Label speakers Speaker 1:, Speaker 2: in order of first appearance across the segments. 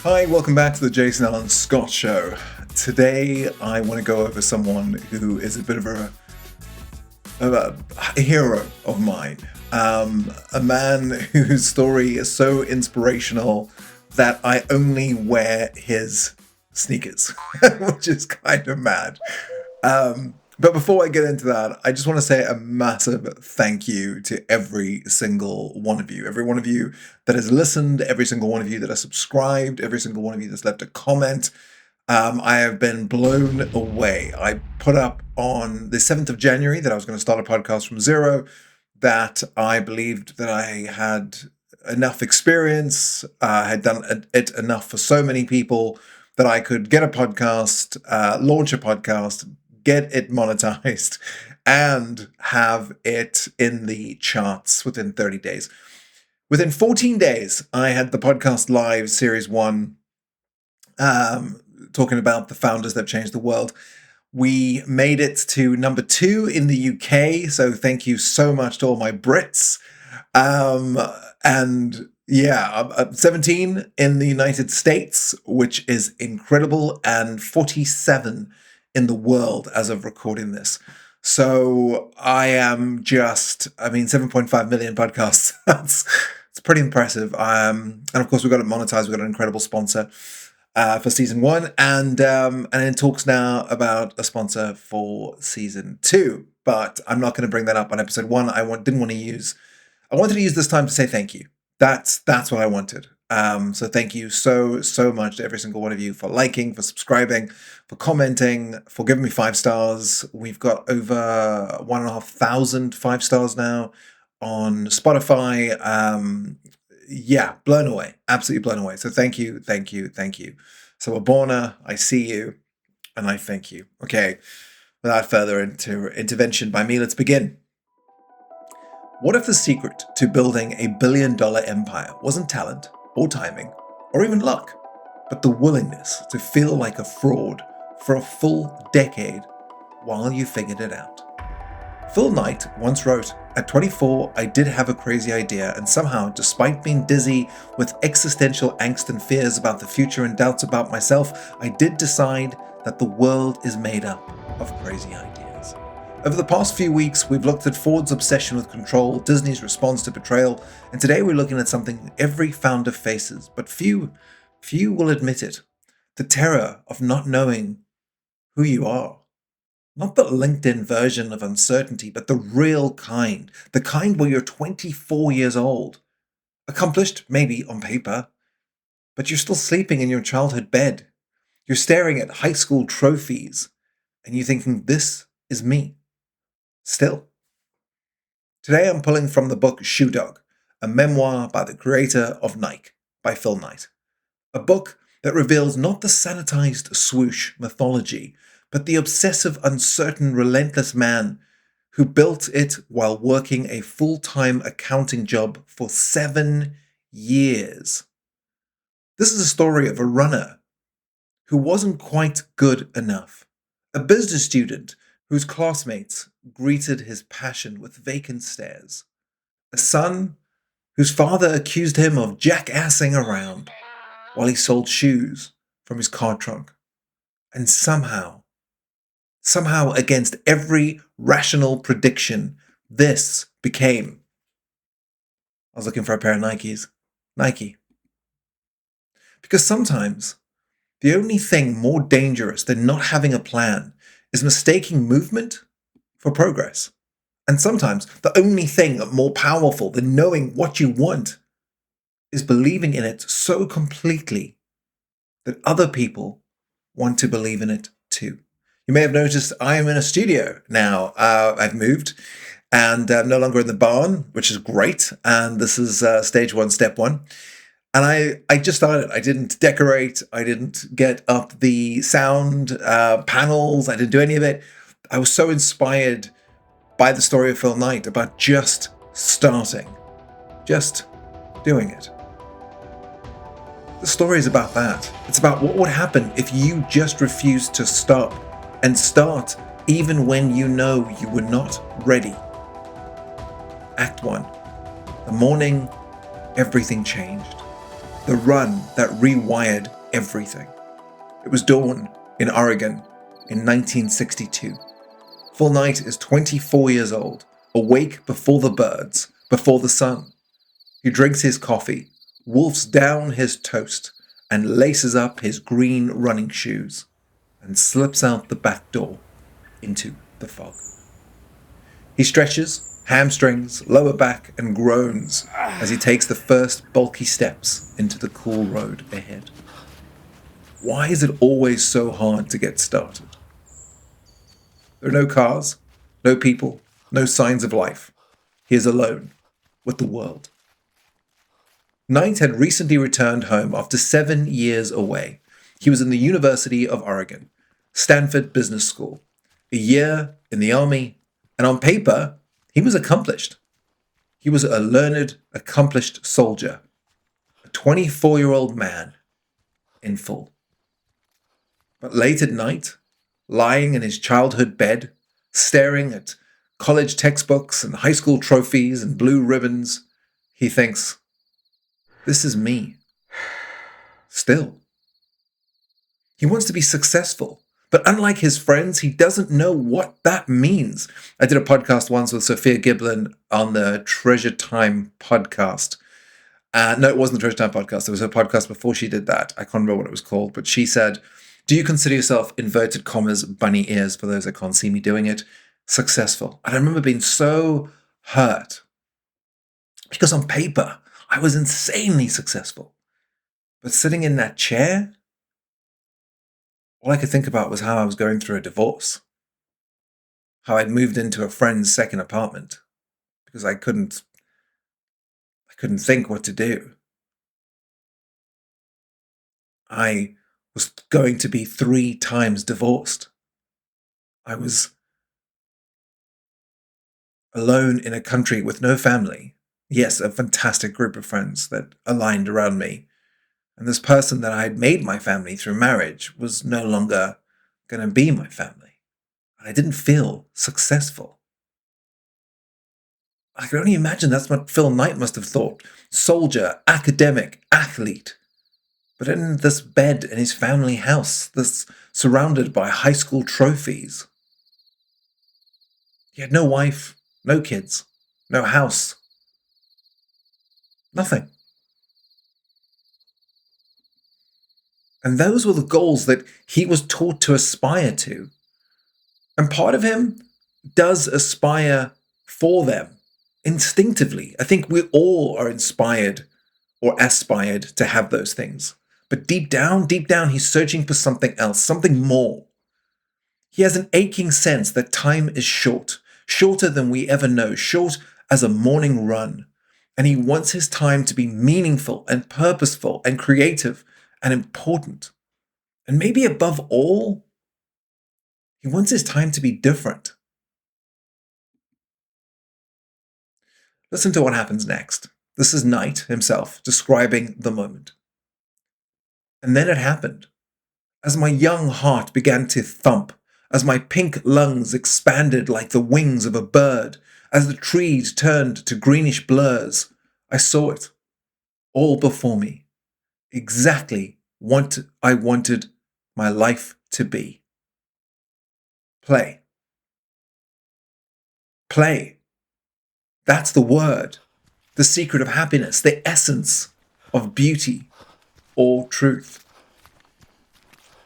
Speaker 1: Hi, welcome back to the Jason Allan Scott Show. Today, I want to go over someone who is a bit of a hero of mine. A man whose story is so inspirational that I only wear his sneakers, which is kind of mad. But before I get into that, I just want to say a massive thank you to every single one of you. Every one of you that has listened, every single one of you that has subscribed, every single one of you that's left a comment. I have been blown away. I put up on the 7th of January that I was going to start a podcast from zero, that I believed that I had enough experience, had done it enough for so many people that I could get a podcast, launch a podcast, get it monetized, and have it in the charts within 30 days. Within 14 days, I had the podcast live, series 1, talking about the founders that have changed the world. We made it to number 2 in the UK, so thank you so much to all my Brits. And yeah, 17 in the United States, which is incredible, and 47 in the world as of recording this. So I am 7.5 million podcasts. It's pretty impressive. And of course, we've got it monetized. We've got an incredible sponsor for season 1, and in talks now about a sponsor for season 2. But I'm not going to bring that up on episode 1. I wanted to use this time to say thank you. That's what I wanted. So thank you so much to every single one of you for liking, for subscribing, for commenting, for giving me 5 stars. We've got over 1,500 5 stars now on Spotify. Yeah, blown away, absolutely blown away. So thank you. So Aborna, I see you, and I thank you. Okay, without further intervention by me, let's begin. What if the secret to building a billion-dollar empire wasn't talent, or timing, or even luck, but the willingness to feel like a fraud for a full decade while you figured it out? Phil Knight once wrote, "At 24, I did have a crazy idea, and somehow, despite being dizzy with existential angst and fears about the future and doubts about myself, I did decide that the world is made up of crazy ideas." Over the past few weeks, we've looked at Ford's obsession with control, Disney's response to betrayal, and today we're looking at something every founder faces, but few will admit it. The terror of not knowing who you are. Not the LinkedIn version of uncertainty, but the real kind. The kind where you're 24 years old. Accomplished, maybe on paper, but you're still sleeping in your childhood bed. You're staring at high school trophies, and you're thinking, this is me. Still. Today I'm pulling from the book Shoe Dog, a memoir by the creator of Nike, by Phil Knight. A book that reveals not the sanitized swoosh mythology, but the obsessive, uncertain, relentless man who built it while working a full-time accounting job for 7 years. This is a story of a runner who wasn't quite good enough, a business student whose classmates greeted his passion with vacant stares, a son whose father accused him of jackassing around while he sold shoes from his car trunk, and somehow against every rational prediction, this became, I was looking for a pair of Nikes, Nike. Because sometimes the only thing more dangerous than not having a plan is mistaking movement for progress. And sometimes the only thing more powerful than knowing what you want is believing in it so completely that other people want to believe in it too. You may have noticed I am in a studio now. I've moved, and I'm no longer in the barn, which is great. And this is stage 1, step 1. And I just started. I didn't decorate. I didn't get up the sound panels. I didn't do any of it. I was so inspired by the story of Phil Knight about just starting, just doing it. The story is about that. It's about what would happen if you just refused to stop and start even when you know you were not ready. Act 1. The morning everything changed. the run that rewired everything. It was dawn in Oregon in 1962. Phil Knight is 24 years old, awake before the birds, before the sun. He drinks his coffee, wolfs down his toast, and laces up his green running shoes, and slips out the back door into the fog. He stretches, hamstrings, lower back, and groans as he takes the first bulky steps into the cool road ahead. Why is it always so hard to get started? There are no cars, no people, no signs of life. He is alone with the world. Knight had recently returned home after 7 years away. He was in the University of Oregon, Stanford Business School, a year in the Army, and on paper, he was accomplished. He was a learned, accomplished soldier, a 24-year-old man in full. But late at night, lying in his childhood bed, staring at college textbooks and high school trophies and blue ribbons, he thinks, this is me. Still. He wants to be successful, but unlike his friends, he doesn't know what that means. I did a podcast once with Sophia Giblin on the Treasure Time podcast. No, it wasn't the Treasure Time podcast. There was a podcast before she did that. I can't remember what it was called, but she said, do you consider yourself, inverted commas, bunny ears, for those that can't see me doing it, successful? And I remember being so hurt because on paper, I was insanely successful. But sitting in that chair, all I could think about was how I was going through a divorce, how I'd moved into a friend's second apartment because I couldn't think what to do. I was going to be 3 times divorced. I was alone in a country with no family. Yes, a fantastic group of friends that aligned around me. And this person that I had made my family through marriage was no longer going to be my family. I didn't feel successful. I can only imagine that's what Phil Knight must have thought. Soldier, academic, athlete. But in this bed in his family house, this surrounded by high school trophies. He had no wife, no kids, no house. Nothing. And those were the goals that he was taught to aspire to. And part of him does aspire for them instinctively. I think we all are inspired or aspired to have those things. But deep down, he's searching for something else, something more. He has an aching sense that time is short, shorter than we ever know, short as a morning run. And he wants his time to be meaningful and purposeful and creative and important. And maybe above all, he wants his time to be different. Listen to what happens next. This is Knight himself describing the moment. And then it happened. As my young heart began to thump, as my pink lungs expanded like the wings of a bird, as the trees turned to greenish blurs, I saw it, all before me, exactly what I wanted my life to be. Play. Play. That's the word, the secret of happiness, the essence of beauty or truth.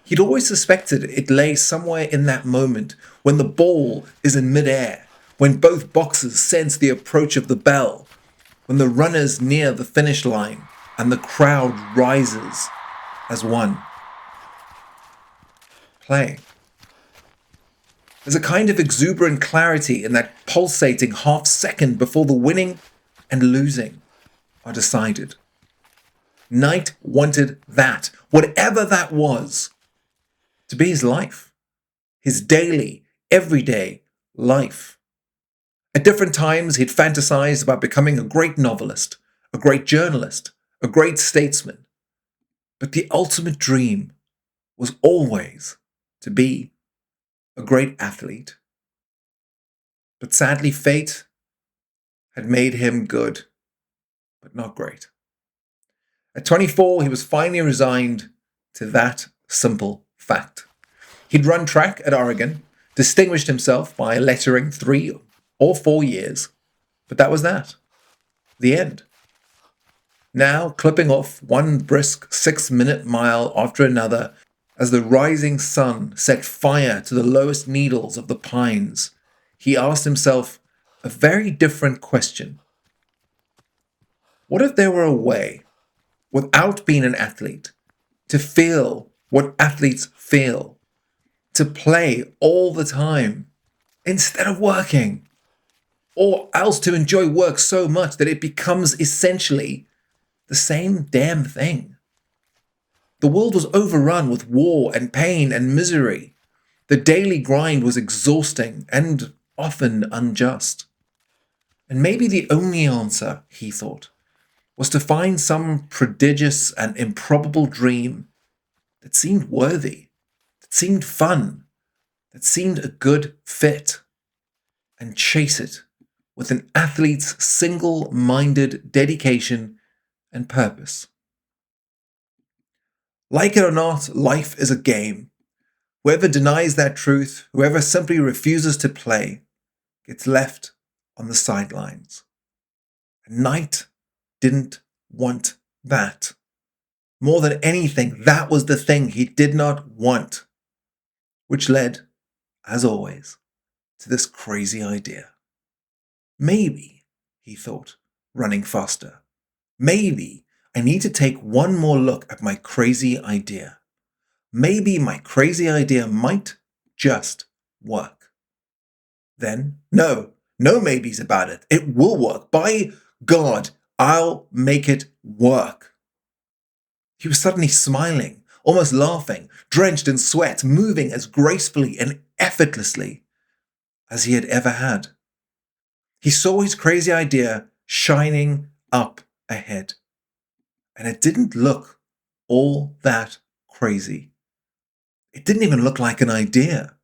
Speaker 1: He'd always suspected it lay somewhere in that moment when the ball is in midair, when both boxers sense the approach of the bell, when the runners near the finish line and the crowd rises as one. Play. There's a kind of exuberant clarity in that pulsating half second before the winning and losing are decided. Knight wanted that, whatever that was, to be his life, his daily, everyday life. At different times, he'd fantasized about becoming a great novelist, a great journalist, a great statesman. But the ultimate dream was always to be a great athlete. But sadly, fate had made him good, but not great. At 24, he was finally resigned to that simple fact. He'd run track at Oregon, distinguished himself by lettering 3 or 4 years, but that was that. The end. Now, clipping off one brisk 6-minute mile after another as the rising sun set fire to the lowest needles of the pines, he asked himself a very different question. What if there were a way, without being an athlete, to feel what athletes feel, to play all the time instead of working, or else to enjoy work so much that it becomes essentially the same damn thing? The world was overrun with war and pain and misery. The daily grind was exhausting and often unjust. And maybe the only answer, he thought, was to find some prodigious and improbable dream that seemed worthy, that seemed fun, that seemed a good fit, and chase it with an athlete's single-minded dedication and purpose. Like it or not, life is a game. Whoever denies that truth, whoever simply refuses to play, gets left on the sidelines. And Knight didn't want that. More than anything, that was the thing he did not want, which led, as always, to this crazy idea. Maybe, he thought, running faster, maybe I need to take one more look at my crazy idea. Maybe my crazy idea might just work. Then, no maybes about it. It will work. By God, I'll make it work. He was suddenly smiling, almost laughing, drenched in sweat, moving as gracefully and effortlessly as he had ever had. He saw his crazy idea shining up ahead. And it didn't look all that crazy. It didn't even look like an idea.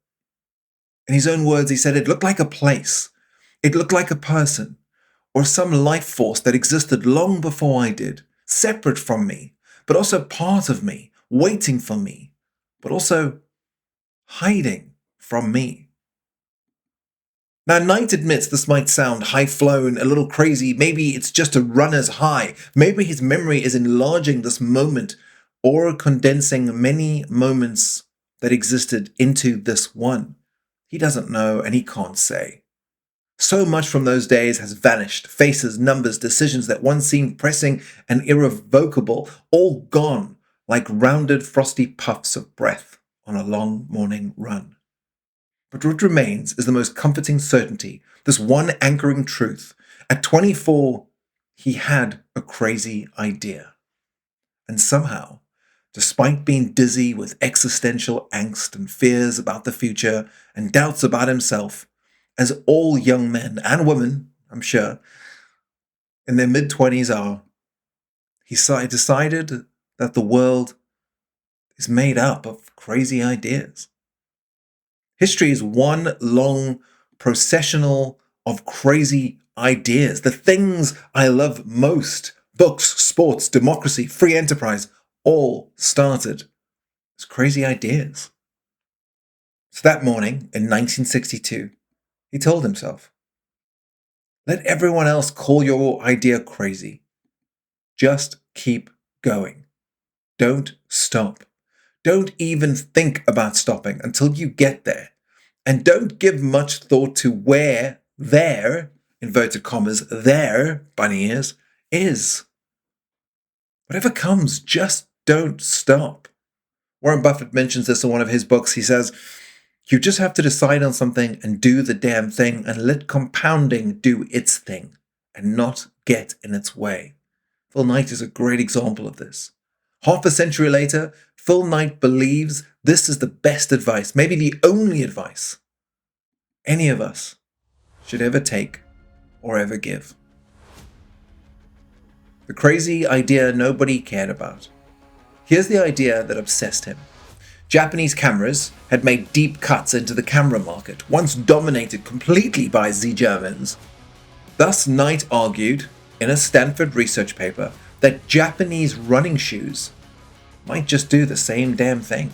Speaker 1: In his own words, he said it looked like a place. It looked like a person, or some life force that existed long before I did, separate from me, but also part of me, waiting for me, but also hiding from me. Now, Knight admits this might sound high-flown, a little crazy. Maybe it's just a runner's high. Maybe his memory is enlarging this moment or condensing many moments that existed into this one. He doesn't know, and he can't say. So much from those days has vanished. Faces, numbers, decisions that once seemed pressing and irrevocable, all gone like rounded frosty puffs of breath on a long morning run. But what remains is the most comforting certainty, this one anchoring truth. At 24, he had a crazy idea. And somehow, despite being dizzy with existential angst and fears about the future and doubts about himself, as all young men and women, I'm sure, in their mid-20s are, he decided that the world is made up of crazy ideas. History is one long processional of crazy ideas. The things I love most, books, sports, democracy, free enterprise, all started as crazy ideas. So that morning in 1962, he told himself, let everyone else call your idea crazy. Just keep going. Don't stop. Don't even think about stopping until you get there. And don't give much thought to where there, inverted commas, there, bunny ears, is. Whatever comes, just don't stop. Warren Buffett mentions this in one of his books. He says, you just have to decide on something and do the damn thing and let compounding do its thing and not get in its way. Phil Knight is a great example of this. Half a century later, Phil Knight believes this is the best advice, maybe the only advice any of us should ever take or ever give. The crazy idea nobody cared about. Here's the idea that obsessed him. Japanese cameras had made deep cuts into the camera market, once dominated completely by the Germans. Thus, Knight argued in a Stanford research paper that Japanese running shoes might just do the same damn thing.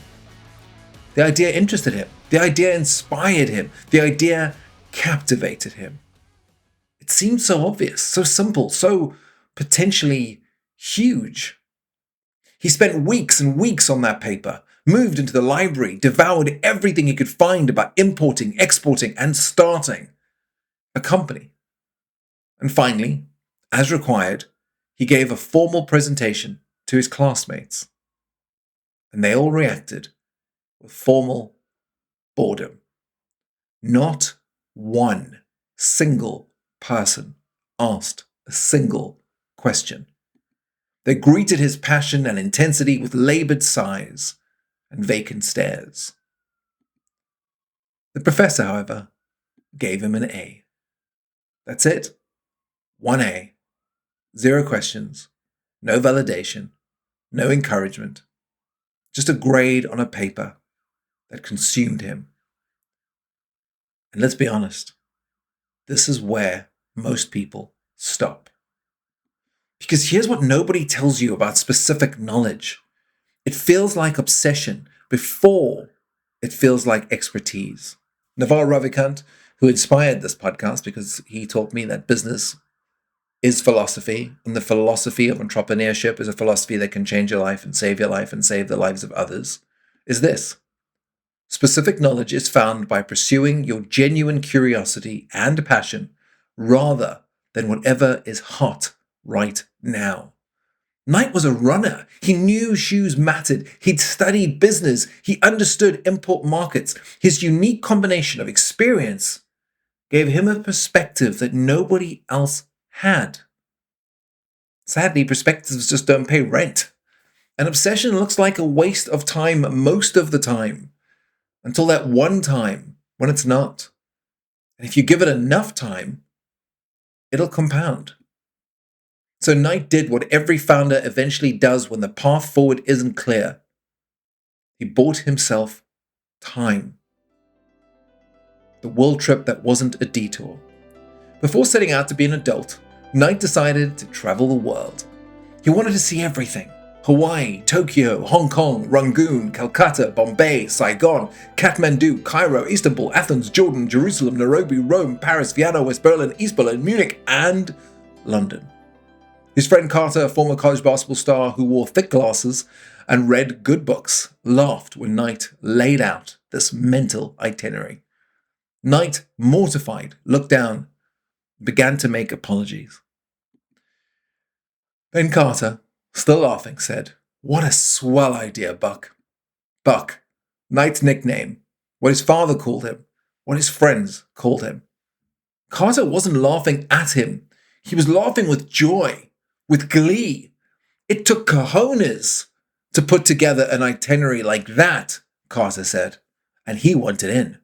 Speaker 1: The idea interested him. The idea inspired him. The idea captivated him. It seemed so obvious, so simple, so potentially huge. He spent weeks and weeks on that paper, moved into the library, devoured everything he could find about importing, exporting, and starting a company. And finally, as required, he gave a formal presentation to his classmates. And they all reacted with formal boredom. Not one single person asked a single question. They greeted his passion and intensity with labored sighs and vacant stares. The professor, however, gave him an A. That's it. 1 A. 0 questions. No validation. No encouragement. Just a grade on a paper that consumed him. And let's be honest, this is where most people stop. Because here's what nobody tells you about specific knowledge. It feels like obsession before it feels like expertise. Naval Ravikant, who inspired this podcast because he taught me that business is philosophy, and the philosophy of entrepreneurship is a philosophy that can change your life and save the lives of others, is this. Specific knowledge is found by pursuing your genuine curiosity and passion rather than whatever is hot right now. Knight was a runner. He knew shoes mattered. He'd studied business. He understood import markets. His unique combination of experience gave him a perspective that nobody else had. Sadly, perspectives just don't pay rent. An obsession looks like a waste of time most of the time, until that one time when it's not. And if you give it enough time, it'll compound. So Knight did what every founder eventually does when the path forward isn't clear. He bought himself time. The world trip that wasn't a detour. Before setting out to be an adult, Knight decided to travel the world. He wanted to see everything. Hawaii, Tokyo, Hong Kong, Rangoon, Calcutta, Bombay, Saigon, Kathmandu, Cairo, Istanbul, Athens, Jordan, Jerusalem, Nairobi, Rome, Paris, Vienna, West Berlin, East Berlin, Munich, and London. His friend Carter, a former college basketball star who wore thick glasses and read good books, laughed when Knight laid out this mental itinerary. Knight, mortified, looked down, began to make apologies. Then Carter, still laughing, said, "What a swell idea, Buck." Buck, Knight's nickname, what his father called him, what his friends called him. Carter wasn't laughing at him. He was laughing with joy, with glee. It took cojones to put together an itinerary like that, Carter said, and he wanted in.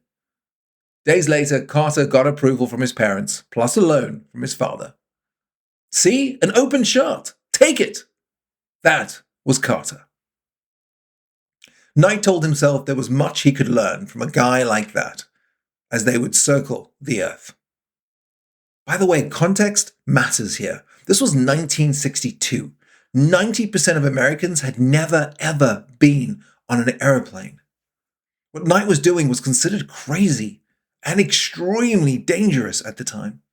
Speaker 1: Days later, Carter got approval from his parents, plus a loan from his father. See? An open shot. Take it. That was Carter. Knight told himself there was much he could learn from a guy like that as they would circle the earth. By the way, context matters here. This was 1962. 90% of Americans had never, ever been on an airplane. What Knight was doing was considered crazy and extremely dangerous at the time.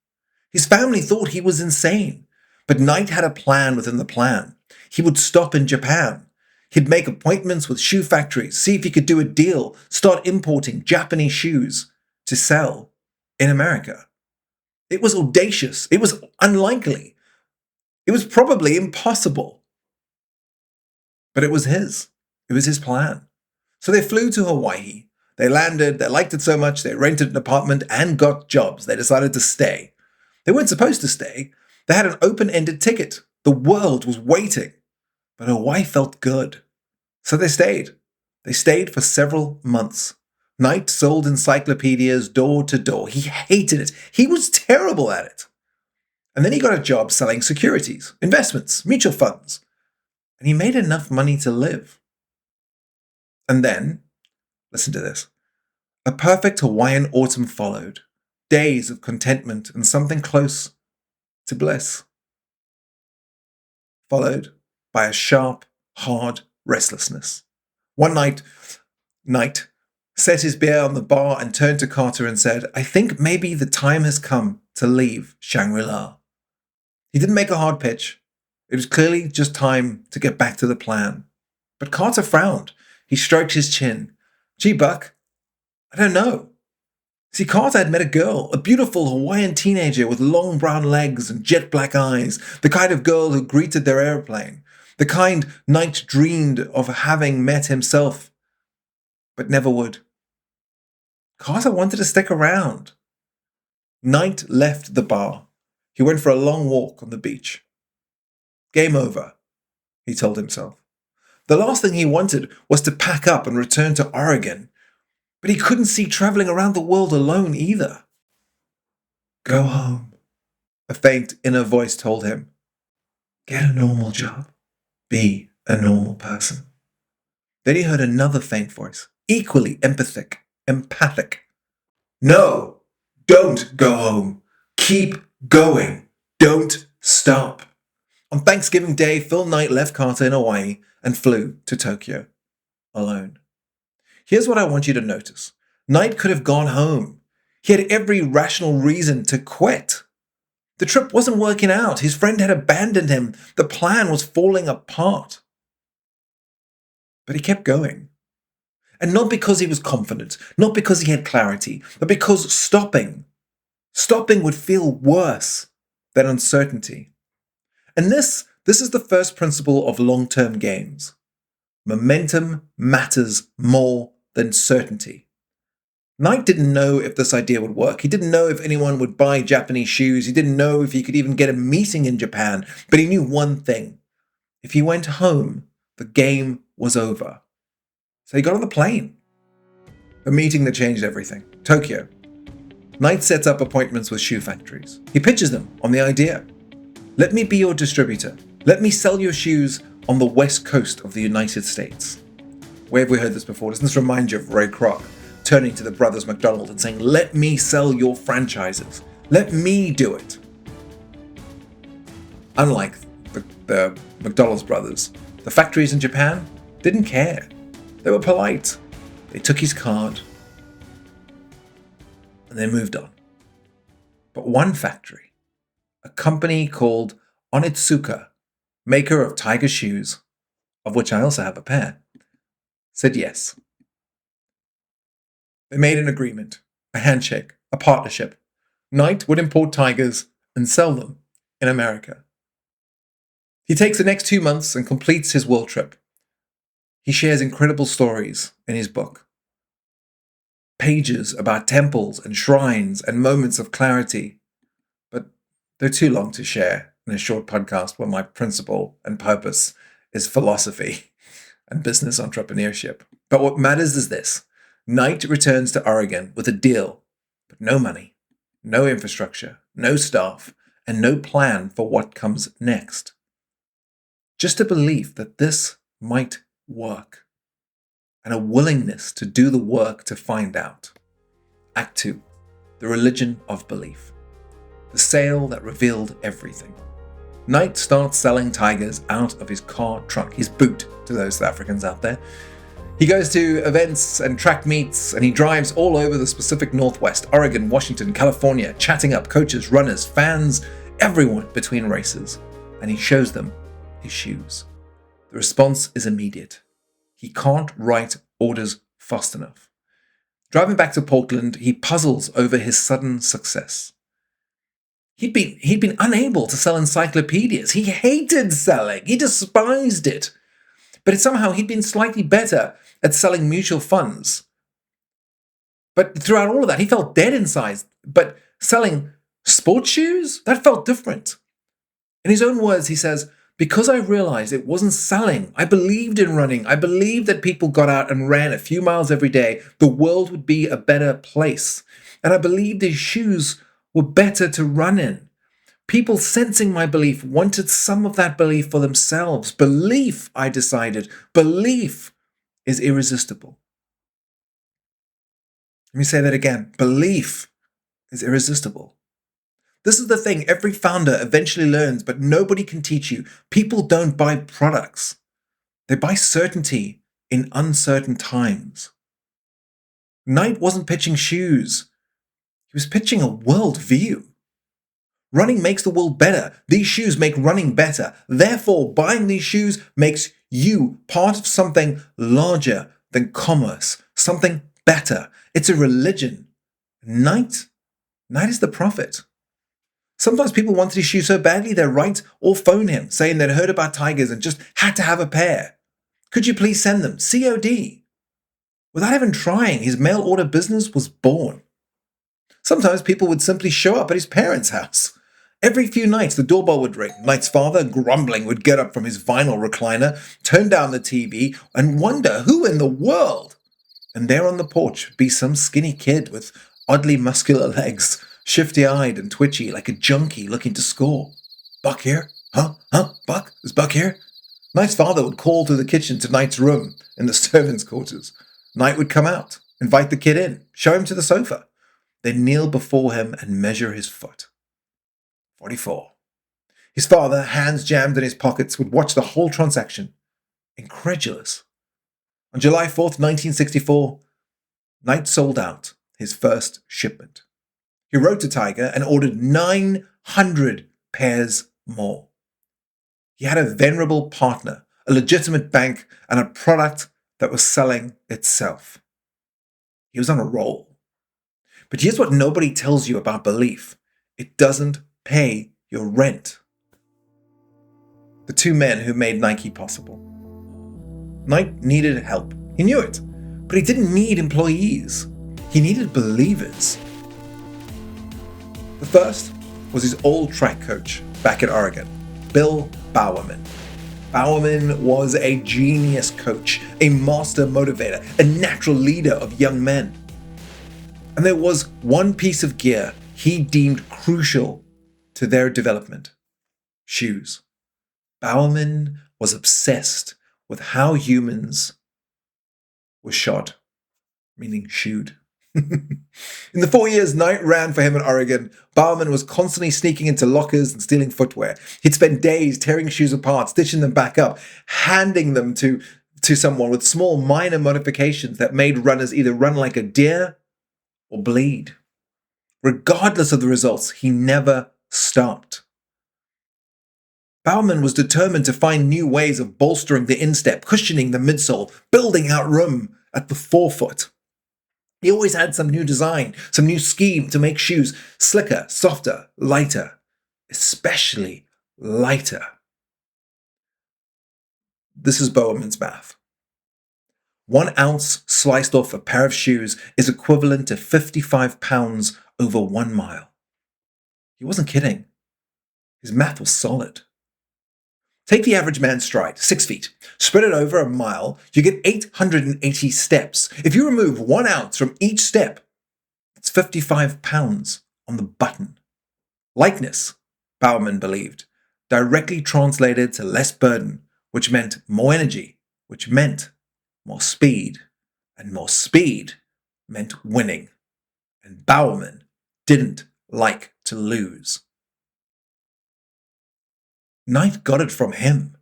Speaker 1: His family thought he was insane, but Knight had a plan within the plan. He would stop in Japan. He'd make appointments with shoe factories, see if he could do a deal, start importing Japanese shoes to sell in America. It was audacious. It was unlikely. It was probably impossible. But it was his. It was his plan. So they flew to Hawaii. They landed. They liked it so much they rented an apartment and got jobs. They decided to stay. They weren't supposed to stay. They had an open-ended ticket. The world was waiting. But Hawaii felt good. So they stayed. They stayed for several months. Knight sold encyclopedias door to door. He hated it. He was terrible at it. And then he got a job selling securities, investments, mutual funds. And he made enough money to live. And then, listen to this, a perfect Hawaiian autumn followed. Days of contentment and something close to bliss. followed by a sharp, hard restlessness. One night, Knight set his beer on the bar and turned to Carter and said, "I think maybe the time has come to leave Shangri-La." He didn't make a hard pitch. It was clearly just time to get back to the plan. But Carter frowned. He stroked his chin. "Gee, Buck, I don't know." See, Carter had met a girl, a beautiful Hawaiian teenager with long brown legs and jet black eyes, the kind of girl who greeted their airplane, the kind Knight dreamed of having met himself, but never would. Carter wanted to stick around. Knight left the bar. He went for a long walk on the beach. Game over, he told himself. The last thing he wanted was to pack up and return to Oregon, but he couldn't see traveling around the world alone either. "Go home," a faint inner voice told him. "Get a normal job. Be a normal person." Then he heard another faint voice, equally empathic. "No, don't go home. Keep going. Don't stop." On Thanksgiving Day, Phil Knight left Carter in Hawaii and flew to Tokyo alone. Here's what I want you to notice. Knight could have gone home. He had every rational reason to quit. The trip wasn't working out. His friend had abandoned him. The plan was falling apart. But he kept going. And not because he was confident, not because he had clarity, but because stopping would feel worse than uncertainty. And this is the first principle of long-term games. Momentum matters more than certainty. Knight didn't know if this idea would work. He didn't know if anyone would buy Japanese shoes. He didn't know if he could even get a meeting in Japan. But he knew one thing. If he went home, the game was over. So he got on the plane. A meeting that changed everything. Tokyo. Knight sets up appointments with shoe factories. He pitches them on the idea. "Let me be your distributor. Let me sell your shoes on the west coast of the United States." Where have we heard this before? Doesn't this remind you of Ray Kroc turning to the brothers McDonald and saying, "Let me sell your franchises. Let me do it"? Unlike the McDonald's brothers, the factories in Japan didn't care. They were polite. They took his card and they moved on. But one factory, a company called Onitsuka, maker of Tiger shoes, of which I also have a pair, said yes. They made an agreement, a handshake, a partnership. Knight would import Tigers and sell them in America. He takes the next 2 months and completes his world trip. He shares incredible stories in his book. Pages about temples and shrines and moments of clarity. But they're too long to share in a short podcast where my principle and purpose is philosophy and business entrepreneurship. But what matters is this. Knight returns to Oregon with a deal, but no money, no infrastructure, no staff, and no plan for what comes next. Just a belief that this might work, and a willingness to do the work to find out. Act 2, the religion of belief. The sale that revealed everything. Knight starts selling Tigers out of his car trunk, his boot, to those South Africans out there. He goes to events and track meets, and he drives all over the Pacific Northwest, Oregon, Washington, California, chatting up coaches, runners, fans, everyone between races, and he shows them his shoes. The response is immediate. He can't write orders fast enough. Driving back to Portland, he puzzles over his sudden success. He'd been unable to sell encyclopedias. He hated selling. He despised it. But somehow he'd been slightly better at selling mutual funds. But throughout all of that, he felt dead inside. But selling sports shoes, that felt different. In his own words, he says, "Because I realized it wasn't selling, I believed in running. I believed that people got out and ran a few miles every day, the world would be a better place. And I believed his shoes were better to run in. People sensing my belief wanted some of that belief for themselves. Belief, I decided, belief is irresistible." Let me say that again. Belief is irresistible. This is the thing every founder eventually learns, but nobody can teach you. People don't buy products. They buy certainty in uncertain times. Knight wasn't pitching shoes. He was pitching a world view. Running makes the world better. These shoes make running better. Therefore, buying these shoes makes you part of something larger than commerce, something better. It's a religion. Knight is the prophet. Sometimes people wanted his shoes so badly they'd write or phone him saying they'd heard about tigers and just had to have a pair. Could you please send them? COD. Without even trying, his mail order business was born. Sometimes people would simply show up at his parents' house. Every few nights, the doorbell would ring. Knight's father, grumbling, would get up from his vinyl recliner, turn down the TV, and wonder who in the world. And there on the porch would be some skinny kid with oddly muscular legs, shifty-eyed and twitchy like a junkie looking to score. Buck here? Huh? Buck? Is Buck here? Knight's father would call through the kitchen to Knight's room in the servants' quarters. Knight would come out, invite the kid in, show him to the sofa. They'd kneel before him and measure his foot. 44. His father, hands jammed in his pockets, would watch the whole transaction, incredulous. On July 4th, 1964, Knight sold out his first shipment. He wrote to Tiger and ordered 900 pairs more. He had a venerable partner, a legitimate bank, and a product that was selling itself. He was on a roll. But here's what nobody tells you about belief. It doesn't pay your rent. The two men who made Nike possible. Knight needed help. He knew it. But he didn't need employees. He needed believers. The first was his old track coach back in Oregon, Bill Bowerman. Bowerman was a genius coach, a master motivator, a natural leader of young men. And there was one piece of gear he deemed crucial to their development: shoes. Bowerman was obsessed with how humans were shod, meaning shoed. In the 4 years Knight ran for him in Oregon, Bowerman was constantly sneaking into lockers and stealing footwear. He'd spend days tearing shoes apart, stitching them back up, handing them to someone with small minor modifications that made runners either run like a deer or bleed. Regardless of the results, he never stopped. Bowerman was determined to find new ways of bolstering the instep, cushioning the midsole, building out room at the forefoot. He always had some new design, some new scheme to make shoes slicker, softer, lighter, especially lighter. This is Bowerman's math. 1 ounce sliced off a pair of shoes is equivalent to 55 pounds over 1 mile. He wasn't kidding. His math was solid. Take the average man's stride, 6 feet. Spread it over a mile, you get 880 steps. If you remove 1 ounce from each step, it's 55 pounds on the button. Likeness, Bowerman believed, directly translated to less burden, which meant more energy, which meant more speed, and more speed meant winning. And Bowerman didn't like to lose. Knight got it from him.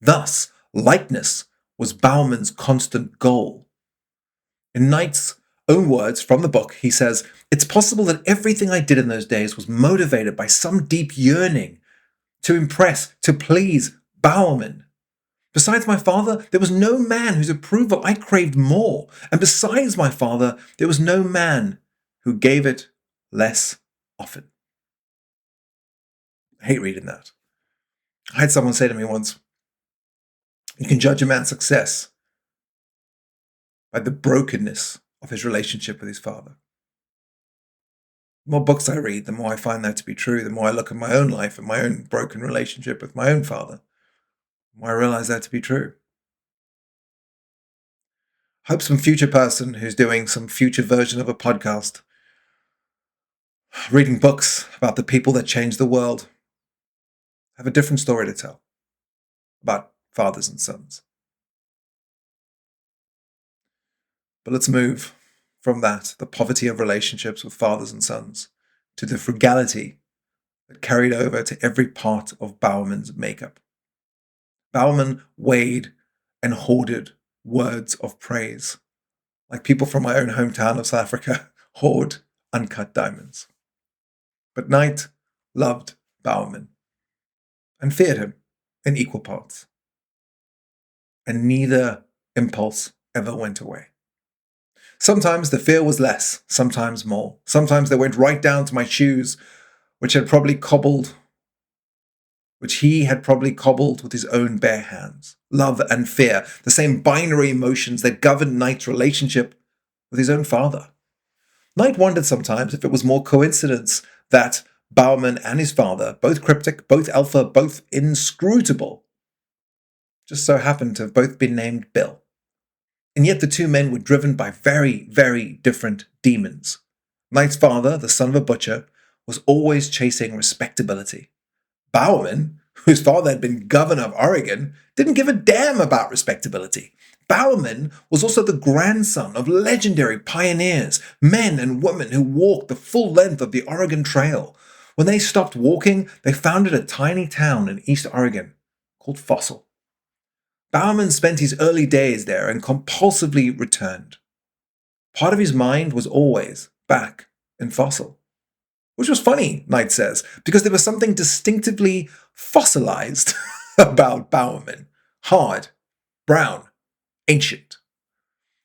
Speaker 1: Thus, likeness was Bowerman's constant goal. In Knight's own words from the book, he says, "It's possible that everything I did in those days was motivated by some deep yearning to impress, to please Bowerman. Besides my father, there was no man whose approval I craved more. And besides my father, there was no man who gave it less often." I hate reading that. I had someone say to me once, you can judge a man's success by the brokenness of his relationship with his father. The more books I read, the more I find that to be true. The more I look at my own life and my own broken relationship with my own father, the more I realize that to be true. I hope some future person who's doing some future version of a podcast, reading books about the people that changed the world, have a different story to tell about fathers and sons. But let's move from that, the poverty of relationships with fathers and sons, to the frugality that carried over to every part of Bowerman's makeup. Bowerman weighed and hoarded words of praise, like people from my own hometown of South Africa hoard uncut diamonds. But Knight loved Bowerman and feared him in equal parts. And neither impulse ever went away. Sometimes the fear was less, sometimes more. Sometimes they went right down to my shoes, which he had probably cobbled with his own bare hands. Love and fear, the same binary emotions that governed Knight's relationship with his own father. Knight wondered sometimes if it was more coincidence that Bowerman and his father, both cryptic, both alpha, both inscrutable, just so happened to have both been named Bill. And yet the two men were driven by very, very different demons. Knight's father, the son of a butcher, was always chasing respectability. Bowerman, whose father had been governor of Oregon, didn't give a damn about respectability. Bowerman was also the grandson of legendary pioneers, men and women who walked the full length of the Oregon Trail. When they stopped walking, they founded a tiny town in East Oregon called Fossil. Bowerman spent his early days there and compulsively returned. Part of his mind was always back in Fossil. Which was funny, Knight says, because there was something distinctively fossilized about Bowerman. Hard, brown, ancient.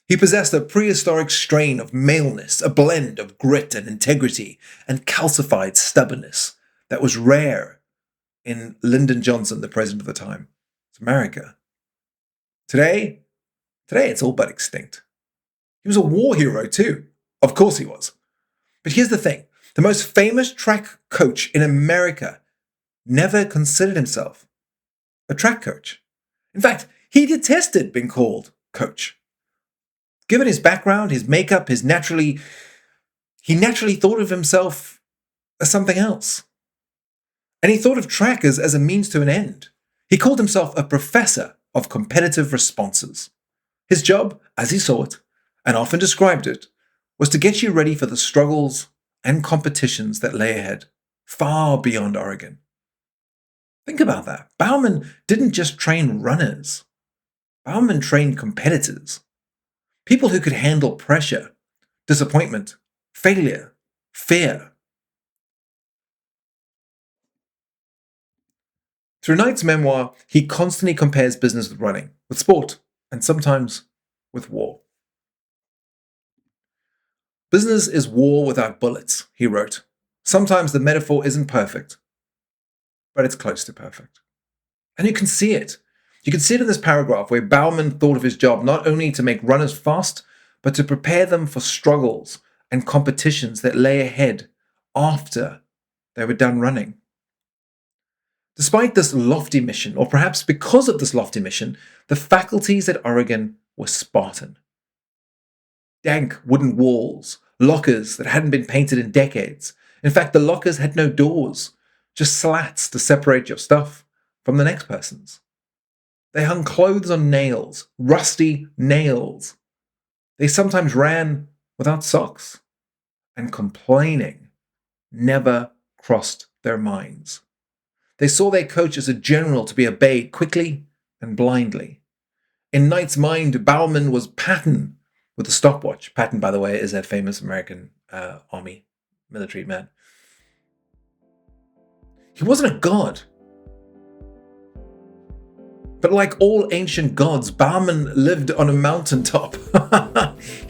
Speaker 1: He possessed a prehistoric strain of maleness, a blend of grit and integrity, and calcified stubbornness that was rare in Lyndon Johnson, the president of the time. It's America. Today it's all but extinct. He was a war hero too. Of course he was. But here's the thing. The most famous track coach in America never considered himself a track coach. In fact, he detested being called coach. Given his background, his makeup, he naturally thought of himself as something else. And he thought of track as a means to an end. He called himself a professor of competitive responses. His job, as he saw it, and often described it, was to get you ready for the struggles and competitions that lay ahead, far beyond Oregon. Think about that. Bowerman didn't just train runners. Bowerman trained competitors. People who could handle pressure, disappointment, failure, fear. Through Knight's memoir, he constantly compares business with running, with sport, and sometimes with war. Business is war without bullets, he wrote. Sometimes the metaphor isn't perfect, but it's close to perfect. And you can see it. You can see it in this paragraph where Bowerman thought of his job not only to make runners fast, but to prepare them for struggles and competitions that lay ahead after they were done running. Despite this lofty mission, or perhaps because of this lofty mission, the faculties at Oregon were Spartan. Dank wooden walls, lockers that hadn't been painted in decades. In fact, the lockers had no doors, just slats to separate your stuff from the next person's. They hung clothes on nails, rusty nails. They sometimes ran without socks, and complaining never crossed their minds. They saw their coach as a general to be obeyed quickly and blindly. In Knight's mind, Bowerman was Patton with a stopwatch. Patton, by the way, is a famous American army military man. He wasn't a god. But like all ancient gods, Bowerman lived on a mountaintop.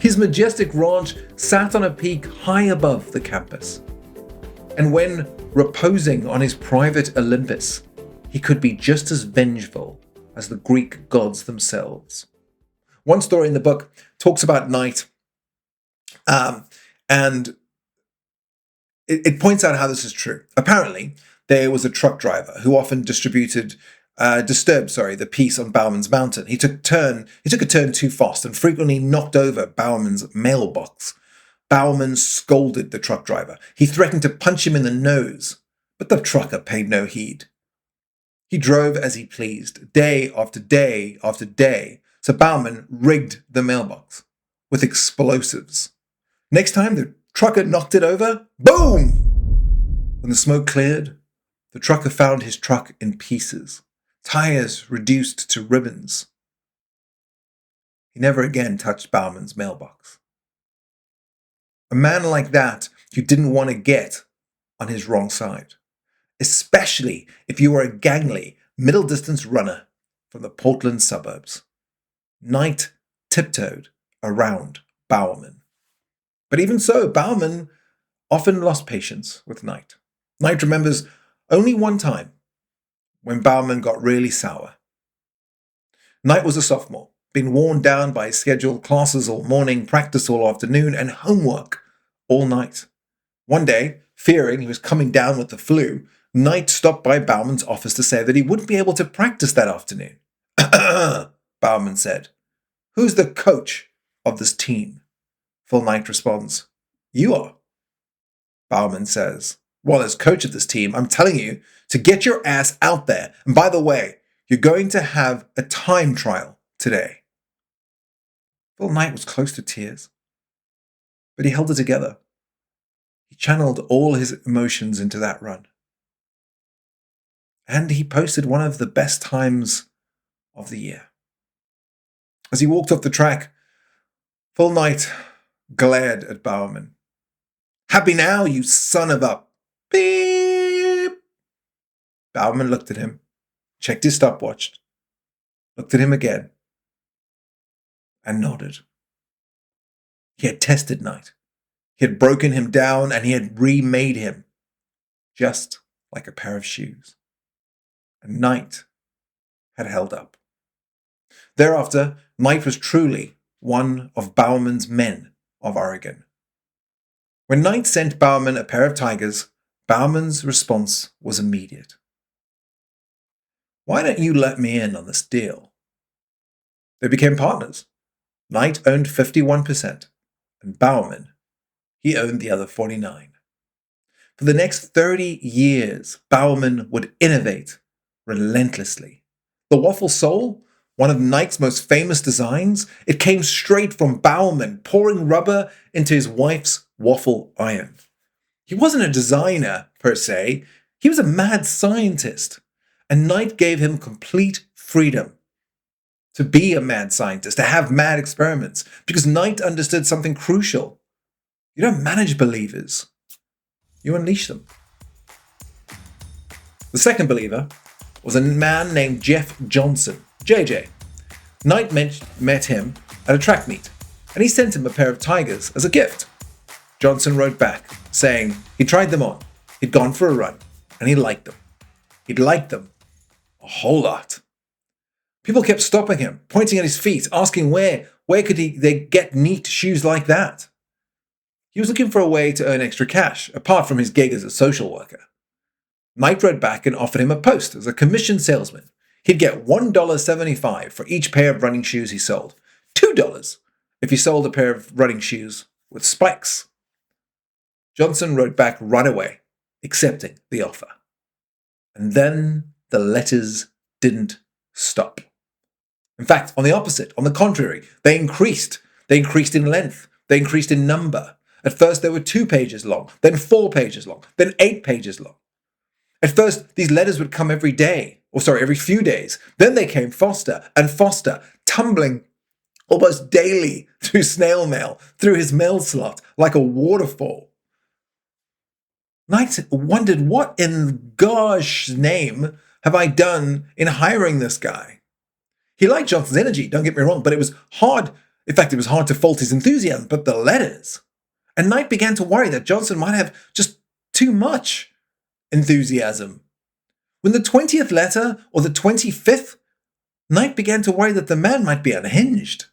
Speaker 1: His majestic ranch sat on a peak high above the campus. And when reposing on his private Olympus, he could be just as vengeful as the Greek gods themselves. One story in the book talks about Knight, and it points out how this is true. Apparently, there was a truck driver who often disturbed the peace on Bowerman's mountain. He took a turn too fast and frequently knocked over Bowerman's mailbox. Bowerman scolded the truck driver. He threatened to punch him in the nose, but the trucker paid no heed. He drove as he pleased, day after day after day, so Bowerman rigged the mailbox with explosives. Next time the trucker knocked it over, boom! When the smoke cleared The trucker found his truck in pieces, tires reduced to ribbons. He never again touched Bowerman's mailbox. A man like that you didn't want to get on his wrong side, especially if you were a gangly, middle-distance runner from the Portland suburbs. Knight tiptoed around Bowerman. But even so, Bowerman often lost patience with Knight. Knight remembers only one time when Bowerman got really sour. Knight was a sophomore, been worn down by scheduled classes all morning, practice all afternoon, and homework all night. One day, fearing he was coming down with the flu, Knight stopped by Bowerman's office to say that he wouldn't be able to practice that afternoon. Bowerman said, "Who's the coach of this team?" Phil Knight responds, "You are." Bowerman says, "Well, as coach of this team, I'm telling you to get your ass out there. And by the way, you're going to have a time trial today." Phil Knight was close to tears, but he held it together. He channeled all his emotions into that run. And he posted one of the best times of the year. As he walked off the track, Phil Knight glared at Bowerman. "Happy now, you son of a beep!" Bowerman looked at him, checked his stopwatch, looked at him again, and nodded. He had tested Knight. He had broken him down, and he had remade him, just like a pair of shoes. And Knight had held up. Thereafter, Knight was truly one of Bowerman's men of Oregon. When Knight sent Bowerman a pair of tigers, Bowerman's response was immediate. "Why don't you let me in on this deal?" They became partners. Knight owned 51%, and Bowerman, he owned the other 49%. For the next 30 years, Bowerman would innovate relentlessly. The waffle sole, one of Knight's most famous designs, it came straight from Bowerman, pouring rubber into his wife's waffle iron. He wasn't a designer, per se. He was a mad scientist. And Knight gave him complete freedom to be a mad scientist, to have mad experiments, because Knight understood something crucial. You don't manage believers. You unleash them. The second believer was a man named Jeff Johnson, JJ. Knight met him at a track meet, and he sent him a pair of tigers as a gift. Johnson wrote back, saying he tried them on, he'd gone for a run, and he liked them. He'd liked them a whole lot. People kept stopping him, pointing at his feet, asking where could they get neat shoes like that. He was looking for a way to earn extra cash, apart from his gig as a social worker. Knight wrote back and offered him a post as a commission salesman. He'd get $1.75 for each pair of running shoes he sold, $2 if he sold a pair of running shoes with spikes. Johnson wrote back right away, accepting the offer. And then the letters didn't stop. In fact, on the contrary, they increased. They increased in length. They increased in number. At first, they were 2 pages long, then 4 pages long, then 8 pages long. At first, these letters would come every few days. Then they came faster and faster, tumbling almost daily through snail mail, through his mail slot, like a waterfall. Knight wondered, what in gosh name have I done in hiring this guy? He liked Johnson's energy, don't get me wrong, but it was hard. In fact, it was hard to fault his enthusiasm, but the letters. And Knight began to worry that Johnson might have just too much enthusiasm. When the 20th letter, or the 25th, Knight began to worry that the man might be unhinged.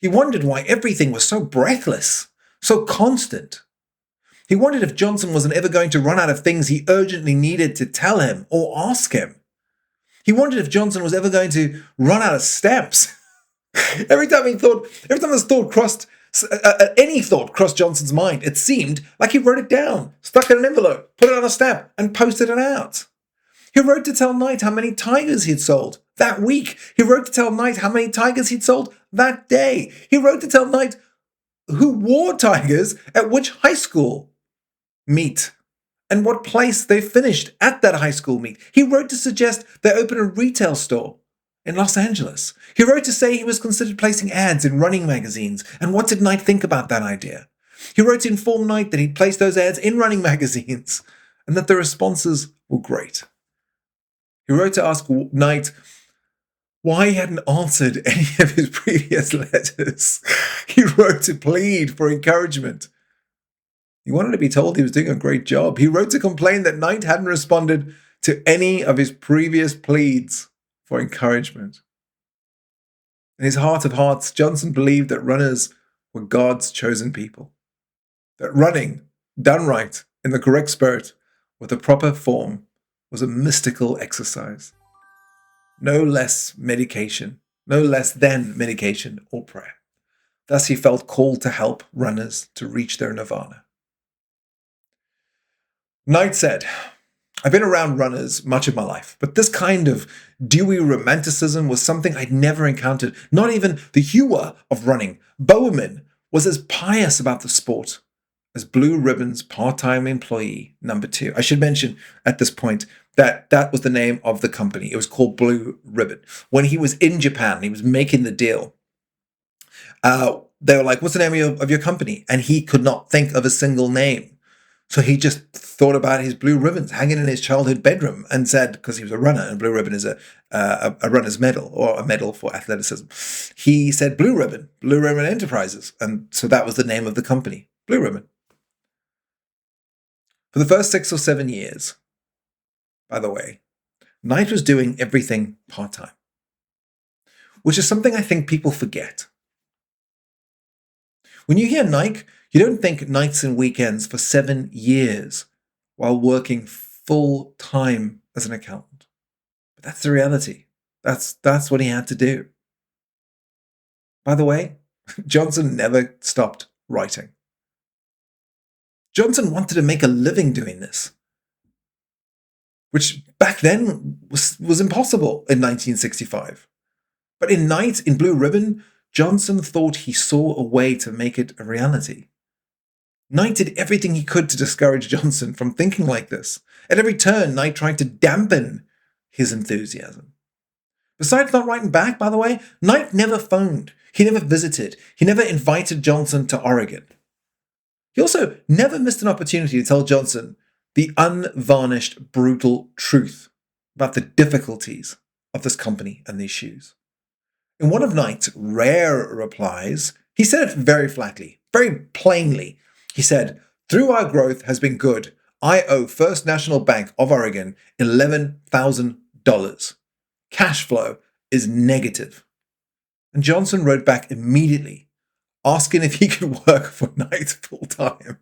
Speaker 1: He wondered why everything was so breathless, so constant. He wondered if Johnson wasn't ever going to run out of things he urgently needed to tell him or ask him. He wondered if Johnson was ever going to run out of stamps. Every time any thought crossed Johnson's mind, it seemed like he wrote it down, stuck it in an envelope, put it on a stamp, and posted it out. He wrote to tell Knight how many tigers he'd sold that week. He wrote to tell Knight how many tigers he'd sold that day. He wrote to tell Knight who wore tigers at which high school meet and what place they finished at that high school meet. He wrote to suggest they open a retail store in Los Angeles. He wrote to say he was considered placing ads in running magazines. And what did Knight think about that idea? He wrote to inform Knight that he'd placed those ads in running magazines and that the responses were great. He wrote to ask Knight why he hadn't answered any of his previous letters. He wrote to plead for encouragement. He wanted to be told he was doing a great job. He wrote to complain that Knight hadn't responded to any of his previous pleads for encouragement. In his heart of hearts, Johnson believed that runners were God's chosen people. That running, done right, in the correct spirit, with the proper form, was a mystical exercise. No less than medication or prayer. Thus he felt called to help runners to reach their nirvana. Knight said, I've been around runners much of my life, but this kind of dewy romanticism was something I'd never encountered. Not even the hero of running, Bowerman, was as pious about the sport as Blue Ribbon's part-time employee number 2. I should mention at this point that that was the name of the company. It was called Blue Ribbon. When he was in Japan, he was making the deal. They were like, what's the name of your company? And he could not think of a single name. So he just thought about his blue ribbons hanging in his childhood bedroom and said, because he was a runner, and blue ribbon is a runner's medal, or a medal for athleticism. He said Blue Ribbon Enterprises. And so that was the name of the company, Blue Ribbon. For the first 6 or 7 years, by the way, Knight was doing everything part-time, which is something I think people forget. When you hear Nike, you don't think nights and weekends for 7 years while working full-time as an accountant. But that's the reality. That's what he had to do. By the way, Johnson never stopped writing. Johnson wanted to make a living doing this, which back then was impossible in 1965. But in Blue Ribbon, Johnson thought he saw a way to make it a reality. Knight did everything he could to discourage Johnson from thinking like this. At every turn, Knight tried to dampen his enthusiasm. Besides not writing back, by the way, Knight never phoned. He never visited. He never invited Johnson to Oregon. He also never missed an opportunity to tell Johnson the unvarnished, brutal truth about the difficulties of this company and these shoes. In one of Knight's rare replies, he said it very flatly, very plainly. He said, "Through our growth has been good. I owe First National Bank of Oregon $11,000. Cash flow is negative." And Johnson wrote back immediately, asking if he could work for Knight full time.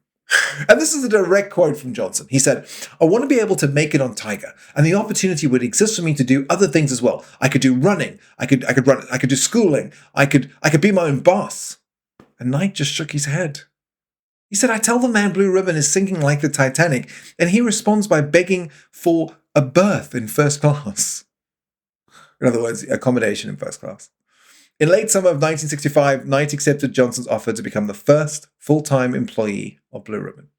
Speaker 1: And this is a direct quote from Johnson. He said, "I want to be able to make it on Tiger, and the opportunity would exist for me to do other things as well. I could do running, I could do schooling, I could be my own boss." And Knight just shook his head. He said, "I tell the man Blue Ribbon is sinking like the Titanic, and he responds by begging for a berth in first class." In other words, accommodation in first class. In late summer of 1965, Knight accepted Johnson's offer to become the first full-time employee of Blue Ribbon.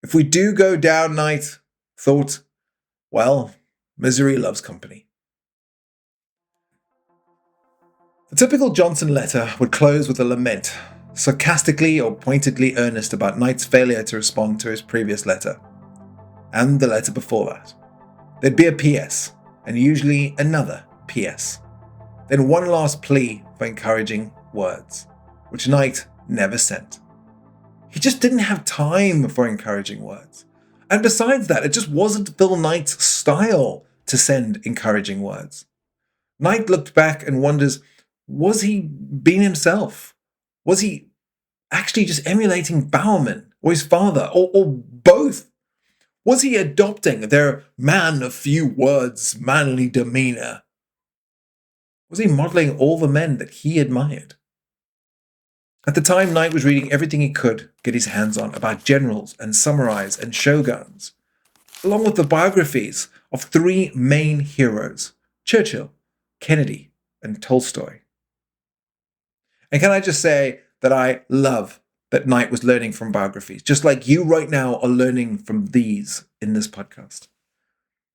Speaker 1: If we do go down, Knight thought, well, misery loves company. The typical Johnson letter would close with a lament, sarcastically or pointedly earnest about Knight's failure to respond to his previous letter, and the letter before that. There'd be a PS, and usually another PS. Then one last plea for encouraging words, which Knight never sent. He just didn't have time for encouraging words. And besides that, it just wasn't Phil Knight's style to send encouraging words. Knight looked back and wonders, was he being himself? Was he actually just emulating Bowerman or his father or both? Was he adopting their man of few words, manly demeanor? Was he modeling all the men that he admired? At the time, Knight was reading everything he could get his hands on about generals and samurais and shoguns, along with the biographies of 3 main heroes, Churchill, Kennedy, and Tolstoy. And can I just say that I love that Knight was learning from biographies, just like you right now are learning from these in this podcast.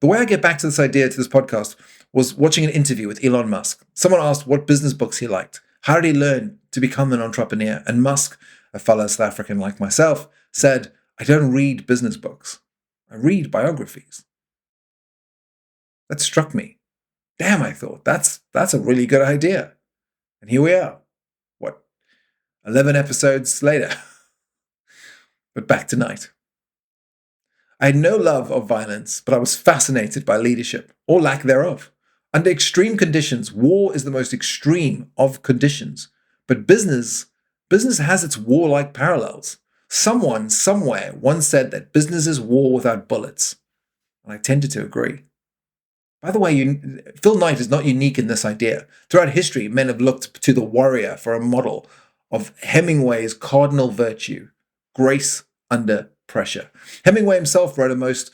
Speaker 1: The way I get back to this idea, to this podcast, was watching an interview with Elon Musk. Someone asked what business books he liked. How did he learn to become an entrepreneur? And Musk, a fellow South African like myself, said, I don't read business books. I read biographies. That struck me. Damn, I thought, that's a really good idea. And here we are. 11 episodes later. But back to Knight. I had no love of violence, but I was fascinated by leadership, or lack thereof. Under extreme conditions, war is the most extreme of conditions. But business has its warlike parallels. Someone, somewhere, once said that business is war without bullets. And I tended to agree. By the way, Phil Knight is not unique in this idea. Throughout history, men have looked to the warrior for a model of Hemingway's cardinal virtue, grace under pressure. Hemingway himself wrote a most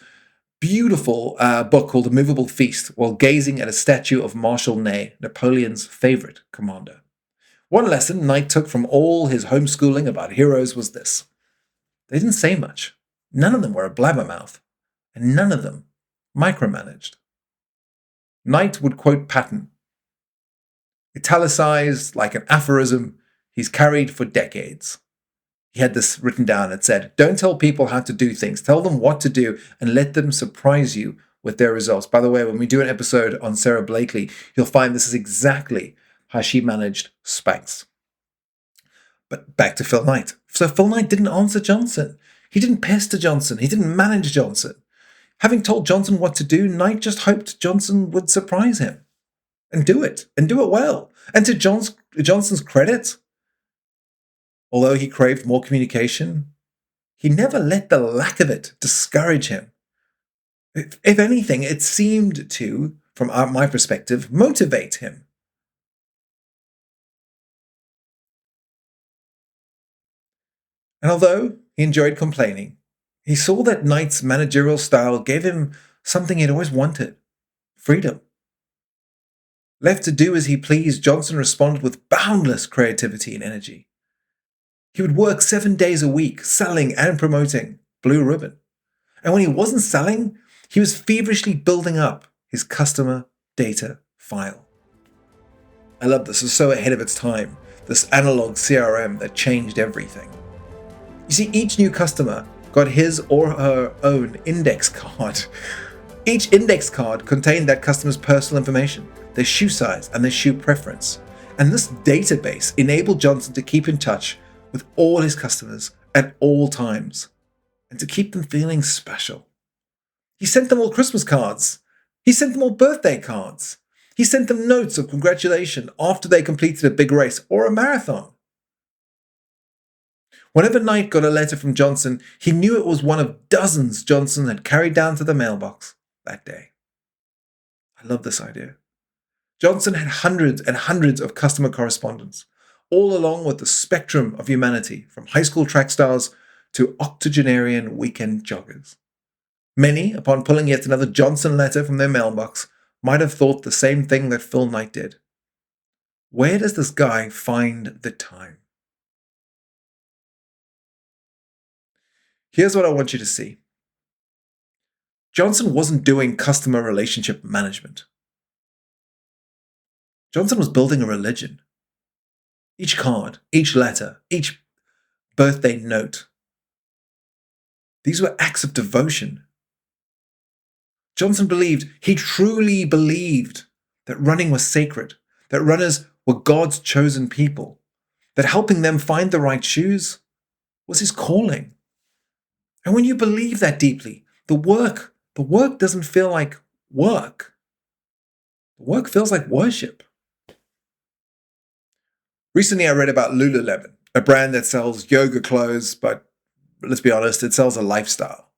Speaker 1: beautiful book called A Movable Feast while gazing at a statue of Marshal Ney, Napoleon's favorite commander. One lesson Knight took from all his homeschooling about heroes was this. They didn't say much. None of them were a blabbermouth, and none of them micromanaged. Knight would quote Patton, italicized like an aphorism he's carried for decades. He had this written down. It said, don't tell people how to do things. Tell them what to do and let them surprise you with their results. By the way, when we do an episode on Sarah Blakely, you'll find this is exactly how she managed Spanx. But back to Phil Knight. So Phil Knight didn't answer Johnson. He didn't pester Johnson. He didn't manage Johnson. Having told Johnson what to do, Knight just hoped Johnson would surprise him and do it well. And to Johnson's credit, although he craved more communication, he never let the lack of it discourage him. If anything, it seemed to, from my perspective, motivate him. And although he enjoyed complaining, he saw that Knight's managerial style gave him something he'd always wanted: freedom. Left to do as he pleased, Johnson responded with boundless creativity and energy. He would work 7 days a week, selling and promoting Blue Ribbon. And when he wasn't selling, he was feverishly building up his customer data file. I love this. It's so ahead of its time. This analog CRM that changed everything. You see, each new customer got his or her own index card. Each index card contained that customer's personal information, their shoe size, and their shoe preference. And this database enabled Johnson to keep in touch with all his customers at all times and to keep them feeling special. He sent them all Christmas cards. He sent them all birthday cards. He sent them notes of congratulation after they completed a big race or a marathon. Whenever Knight got a letter from Johnson, he knew it was one of dozens Johnson had carried down to the mailbox that day. I love this idea. Johnson had hundreds and hundreds of customer correspondence, all along with the spectrum of humanity, from high school track stars to octogenarian weekend joggers. Many, upon pulling yet another Johnson letter from their mailbox, might have thought the same thing that Phil Knight did. Where does this guy find the time? Here's what I want you to see. Johnson wasn't doing customer relationship management. Johnson was building a religion. Each card, each letter, each birthday note, these were acts of devotion. Johnson he truly believed that running was sacred, that runners were God's chosen people, that helping them find the right shoes was his calling. And when you believe that deeply, the work doesn't feel like work. The work feels like worship. Recently, I read about Lululemon, a brand that sells yoga clothes, but let's be honest, it sells a lifestyle.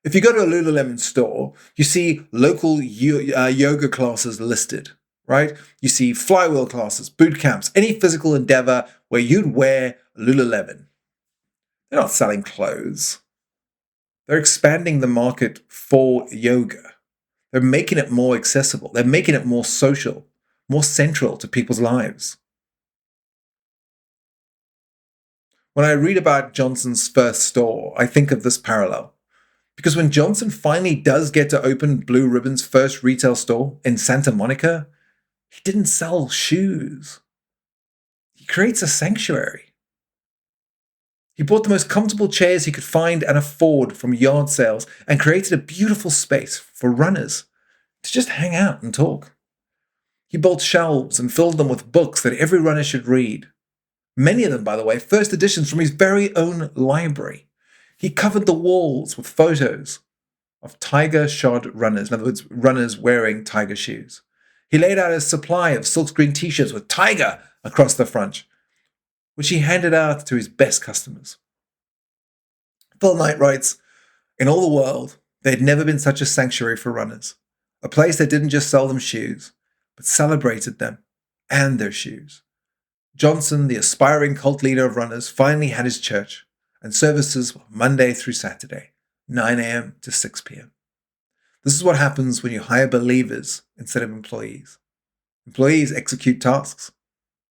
Speaker 1: If you go to a Lululemon store, you see local yoga classes listed, right? You see flywheel classes, boot camps, any physical endeavor where you'd wear Lululemon. They're not selling clothes. They're expanding the market for yoga. They're making it more accessible. They're making it more social, more central to people's lives. When I read about Johnson's first store, I think of this parallel. Because when Johnson finally does get to open Blue Ribbon's first retail store in Santa Monica, he didn't sell shoes. He creates a sanctuary. He bought the most comfortable chairs he could find and afford from yard sales and created a beautiful space for runners to just hang out and talk. He built shelves and filled them with books that every runner should read. Many of them, by the way, first editions from his very own library. He covered the walls with photos of tiger-shod runners, in other words, runners wearing tiger shoes. He laid out a supply of silkscreen t-shirts with tiger across the front, which he handed out to his best customers. Phil Knight writes, in all the world, there had never been such a sanctuary for runners, a place that didn't just sell them shoes, but celebrated them and their shoes. Johnson, the aspiring cult leader of runners, finally had his church, and services were Monday through Saturday, 9 a.m. to 6 p.m. This is what happens when you hire believers instead of employees. Employees execute tasks.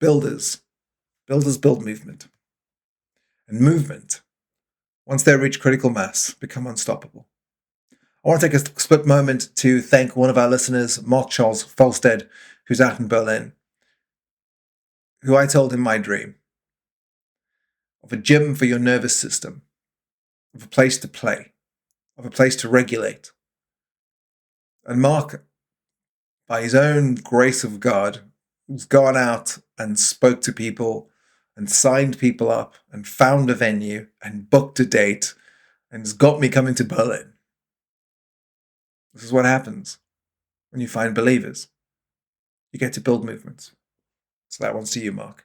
Speaker 1: Builders build movement. And movement, once they reach critical mass, become unstoppable. I want to take a split moment to thank one of our listeners, Mark Charles Falstead, who's out in Berlin, who I told him my dream of a gym for your nervous system, of a place to play, of a place to regulate. And Mark, by his own grace of God, has gone out and spoke to people and signed people up and found a venue and booked a date and has got me coming to Berlin. This is what happens when you find believers. You get to build movements. So that one's to you, Mark.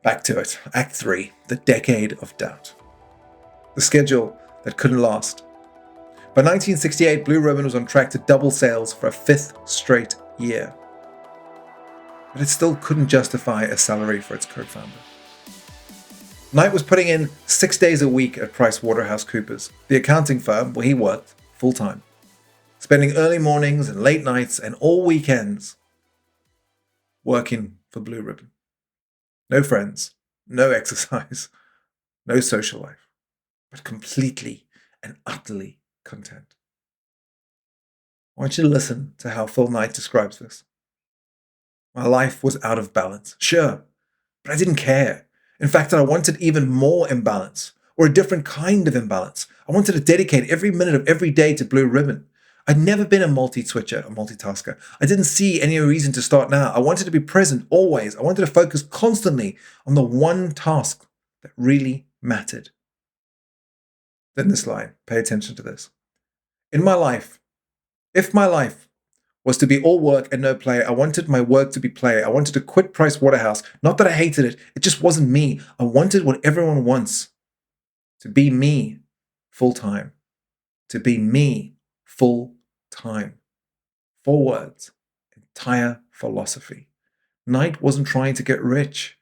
Speaker 1: Back to it. Act 3, the decade of doubt. The schedule that couldn't last. By 1968, Blue Ribbon was on track to double sales for a 5th straight year. But it still couldn't justify a salary for its co-founder. Knight was putting in 6 days a week at PricewaterhouseCoopers, the accounting firm where he worked full-time, spending early mornings and late nights and all weekends working for Blue Ribbon. No friends, no exercise, no social life, but completely and utterly content. I want you to listen to how Phil Knight describes this. My life was out of balance, sure, but I didn't care. In fact, I wanted even more imbalance, or a different kind of imbalance. I wanted to dedicate every minute of every day to Blue Ribbon. I'd never been a multi-switcher, a multitasker. I didn't see any reason to start now. I wanted to be present always. I wanted to focus constantly on the one task that really mattered. Then this line, pay attention to this. In my life, if my life was to be all work and no play, I wanted my work to be play. I wanted to quit Price Waterhouse. Not that I hated it. It just wasn't me. I wanted what everyone wants. To be me full time. To be me full time. 4 words. Entire philosophy. Knight wasn't trying to get rich.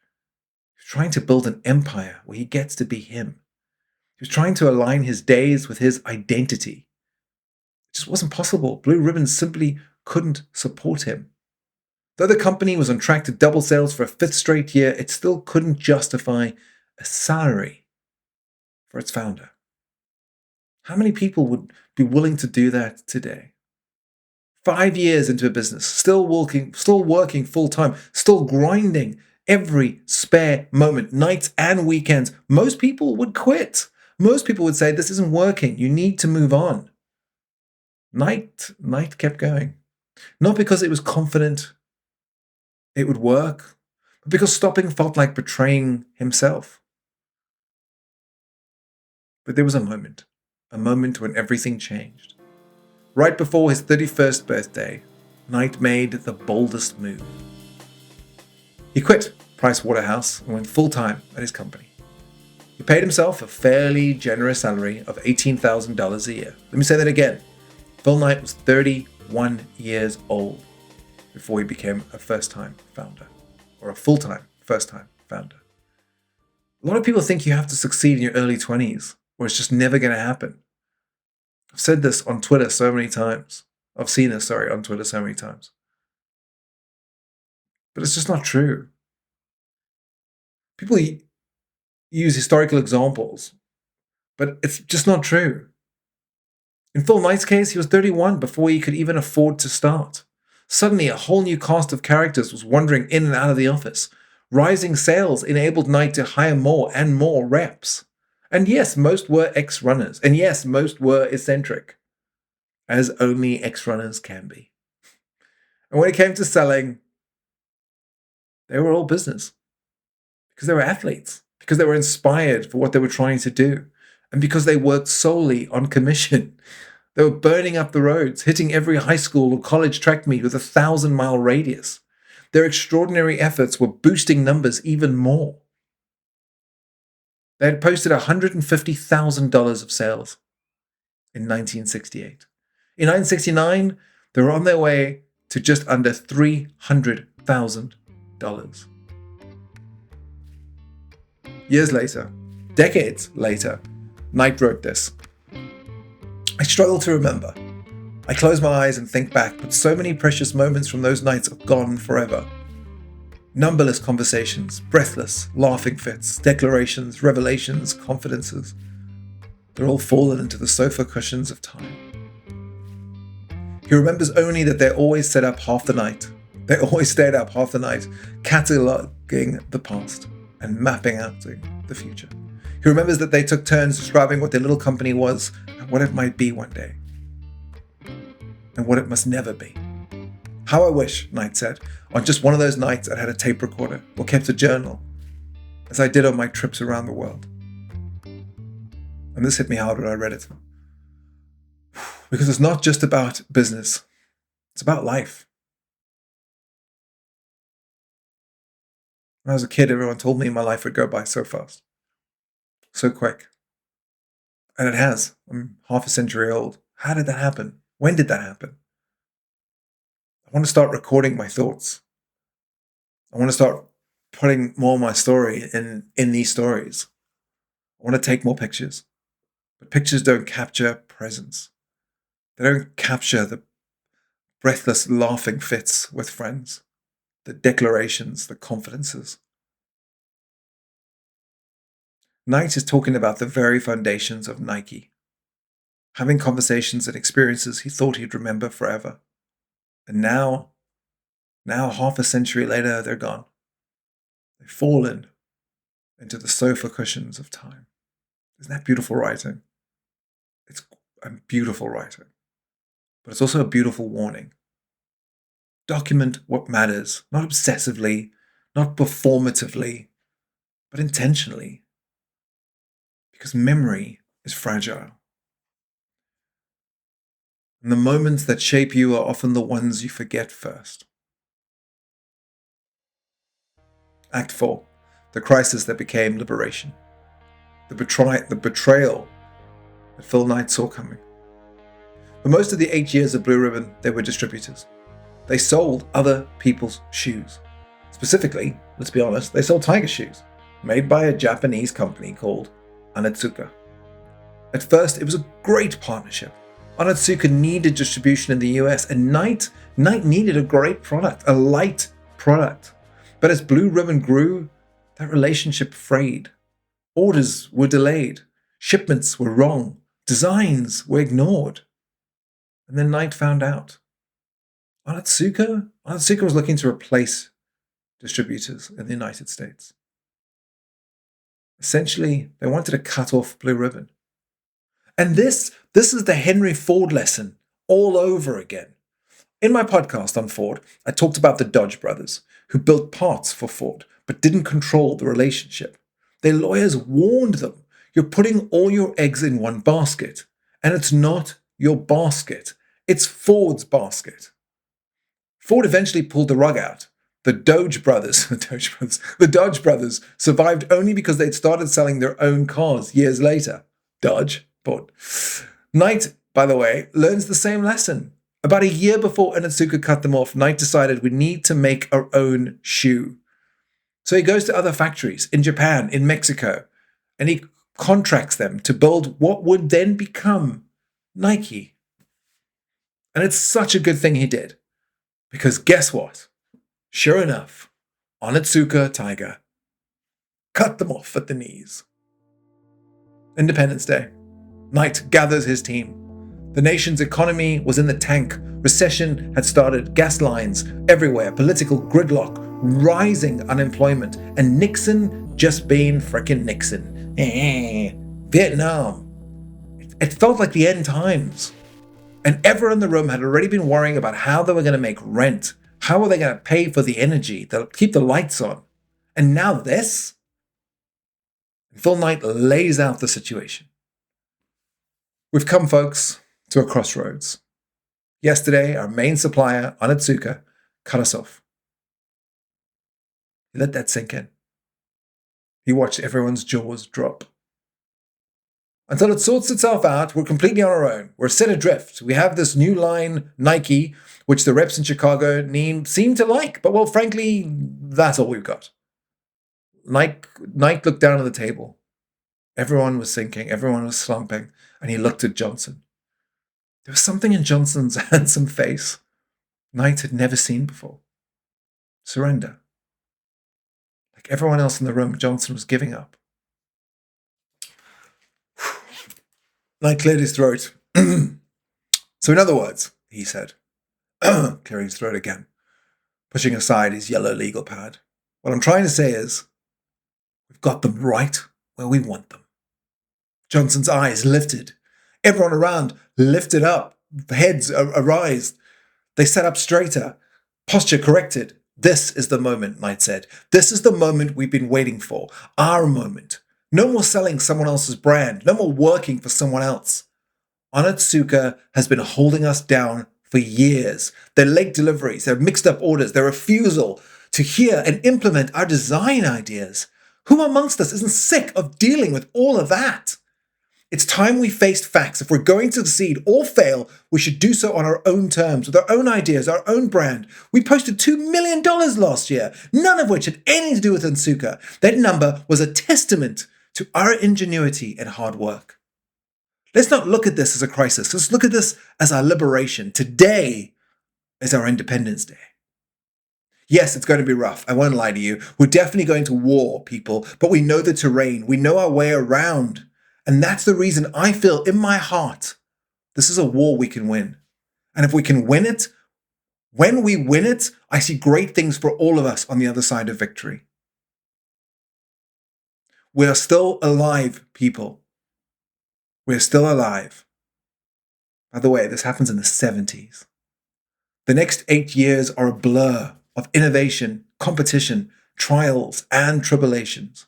Speaker 1: He was trying to build an empire where he gets to be him. He was trying to align his days with his identity. It just wasn't possible. Blue Ribbon simply couldn't support him. Though the company was on track to double sales for a 5th straight year, it still couldn't justify a salary for its founder. How many people would be willing to do that today? 5 years into a business, still working full-time, still grinding every spare moment, nights and weekends. Most people would quit. Most people would say, this isn't working. You need to move on. Knight kept going. Not because it was confident it would work, but because stopping felt like betraying himself. But there was a moment when everything changed. Right before his 31st birthday, Knight made the boldest move. He quit Price Waterhouse and went full-time at his company. He paid himself a fairly generous salary of $18,000 a year. Let me say that again. Phil Knight was 31 years old before he became a first-time founder, or a full-time first-time founder. A lot of people think you have to succeed in your early 20s, or it's just never going to happen. I've said this on Twitter so many times. I've seen this, on Twitter so many times. But it's just not true. People use historical examples, but it's just not true. In Phil Knight's case, he was 31 before he could even afford to start. Suddenly, a whole new cast of characters was wandering in and out of the office. Rising sales enabled Knight to hire more and more reps. And yes, most were ex-runners. And yes, most were eccentric, as only ex-runners can be. And when it came to selling, they were all business. Because they were athletes. Because they were inspired for what they were trying to do. And because they worked solely on commission. They were burning up the roads, hitting every high school or college track meet with a 1,000-mile radius. Their extraordinary efforts were boosting numbers even more. They had posted $150,000 of sales in 1968. In 1969, they were on their way to just under $300,000. Years later, decades later, Knight wrote this. I struggle to remember. I close my eyes and think back, but so many precious moments from those nights are gone forever. Numberless conversations, breathless, laughing fits, declarations, revelations, confidences. They're all fallen into the sofa cushions of time. He remembers only that they always stayed up half the night, cataloguing the past and mapping out the future. He remembers that they took turns describing what their little company was and what it might be one day. And what it must never be. How I wish, Knight said, on just one of those nights I'd had a tape recorder or kept a journal, as I did on my trips around the world. And this hit me hard when I read it. Because it's not just about business. It's about life. When I was a kid, everyone told me my life would go by so fast. So quick. And it has. I'm half a century old. How did that happen? When did that happen? I want to start recording my thoughts. I want to start putting more of my story in these stories. I want to take more pictures. But pictures don't capture presence. They don't capture the breathless laughing fits with friends, the declarations, the confidences. Knight is talking about the very foundations of Nike, having conversations and experiences he thought he'd remember forever. And now, half a century later, they're gone. They've fallen into the sofa cushions of time. Isn't that beautiful writing? It's a beautiful writing. But it's also a beautiful warning. Document what matters, not obsessively, not performatively, but intentionally. Because memory is fragile. And the moments that shape you are often the ones you forget first. Act 4. The crisis that became liberation. The betrayal that Phil Knight saw coming. For most of the 8 years of Blue Ribbon, they were distributors. They sold other people's shoes. Specifically, let's be honest, they sold tiger shoes, made by a Japanese company called Onitsuka. At first, it was a great partnership. Onitsuka needed distribution in the US, and Knight needed a great product, a light product. But as Blue Ribbon grew, that relationship frayed. Orders were delayed. Shipments were wrong. Designs were ignored. And then Knight found out. Onitsuka was looking to replace distributors in the United States. Essentially, they wanted to cut off Blue Ribbon. And this is the Henry Ford lesson all over again. In my podcast on Ford, I talked about the Dodge brothers, who built parts for Ford, but didn't control the relationship. Their lawyers warned them, you're putting all your eggs in one basket, and it's not your basket, it's Ford's basket. Ford eventually pulled the rug out. The Dodge brothers survived only because they'd started selling their own cars years later. Dodge bought. Knight, by the way, learns the same lesson. About a year before Onitsuka cut them off, Knight decided we need to make our own shoe. So he goes to other factories in Japan, in Mexico, and he contracts them to build what would then become Nike. And it's such a good thing he did. Because guess what? Sure enough, Onitsuka Tiger cut them off at the knees. Independence Day. Knight gathers his team. The nation's economy was in the tank. Recession had started, gas lines everywhere, political gridlock, rising unemployment, and Nixon just being frickin' Nixon. Vietnam. It felt like the end times. And everyone in the room had already been worrying about how they were going to make rent. How were they going to pay for the energy to keep the lights on? And now this? Phil Knight lays out the situation. We've come, folks, to a crossroads. Yesterday, our main supplier, Onitsuka, cut us off. He let that sink in. He watched everyone's jaws drop. Until it sorts itself out, we're completely on our own. We're set adrift. We have this new line, Nike, which the reps in Chicago seem to like. But, well, frankly, that's all we've got. Knight looked down at the table. Everyone was sinking. Everyone was slumping. And he looked at Johnson. There was something in Johnson's handsome face Knight had never seen before. Surrender. Like everyone else in the room, Johnson was giving up. Knight cleared his throat. So in other words, he said, clearing his throat again, pushing aside his yellow legal pad, what I'm trying to say is, we've got them right where we want them. Johnson's eyes lifted. Everyone around lifted up, heads arised. They sat up straighter, posture corrected. This is the moment, Knight said. This is the moment we've been waiting for. Our moment. No more selling someone else's brand. No more working for someone else. Onitsuka has been holding us down for years. Their late deliveries, their mixed up orders, their refusal to hear and implement our design ideas. Who amongst us isn't sick of dealing with all of that? It's time we faced facts. If we're going to succeed or fail, we should do so on our own terms, with our own ideas, our own brand. We posted $2 million last year, none of which had anything to do with Onitsuka. That number was a testament to our ingenuity and hard work. Let's not look at this as a crisis. Let's look at this as our liberation. Today is our Independence Day. Yes, it's going to be rough. I won't lie to you. We're definitely going to war, people, but we know the terrain. We know our way around. And that's the reason I feel in my heart, this is a war we can win. And if we can win it, when we win it, I see great things for all of us on the other side of victory. We are still alive, people. We are still alive. By the way, this happens in the 70s. The next 8 years are a blur of innovation, competition, trials, and tribulations.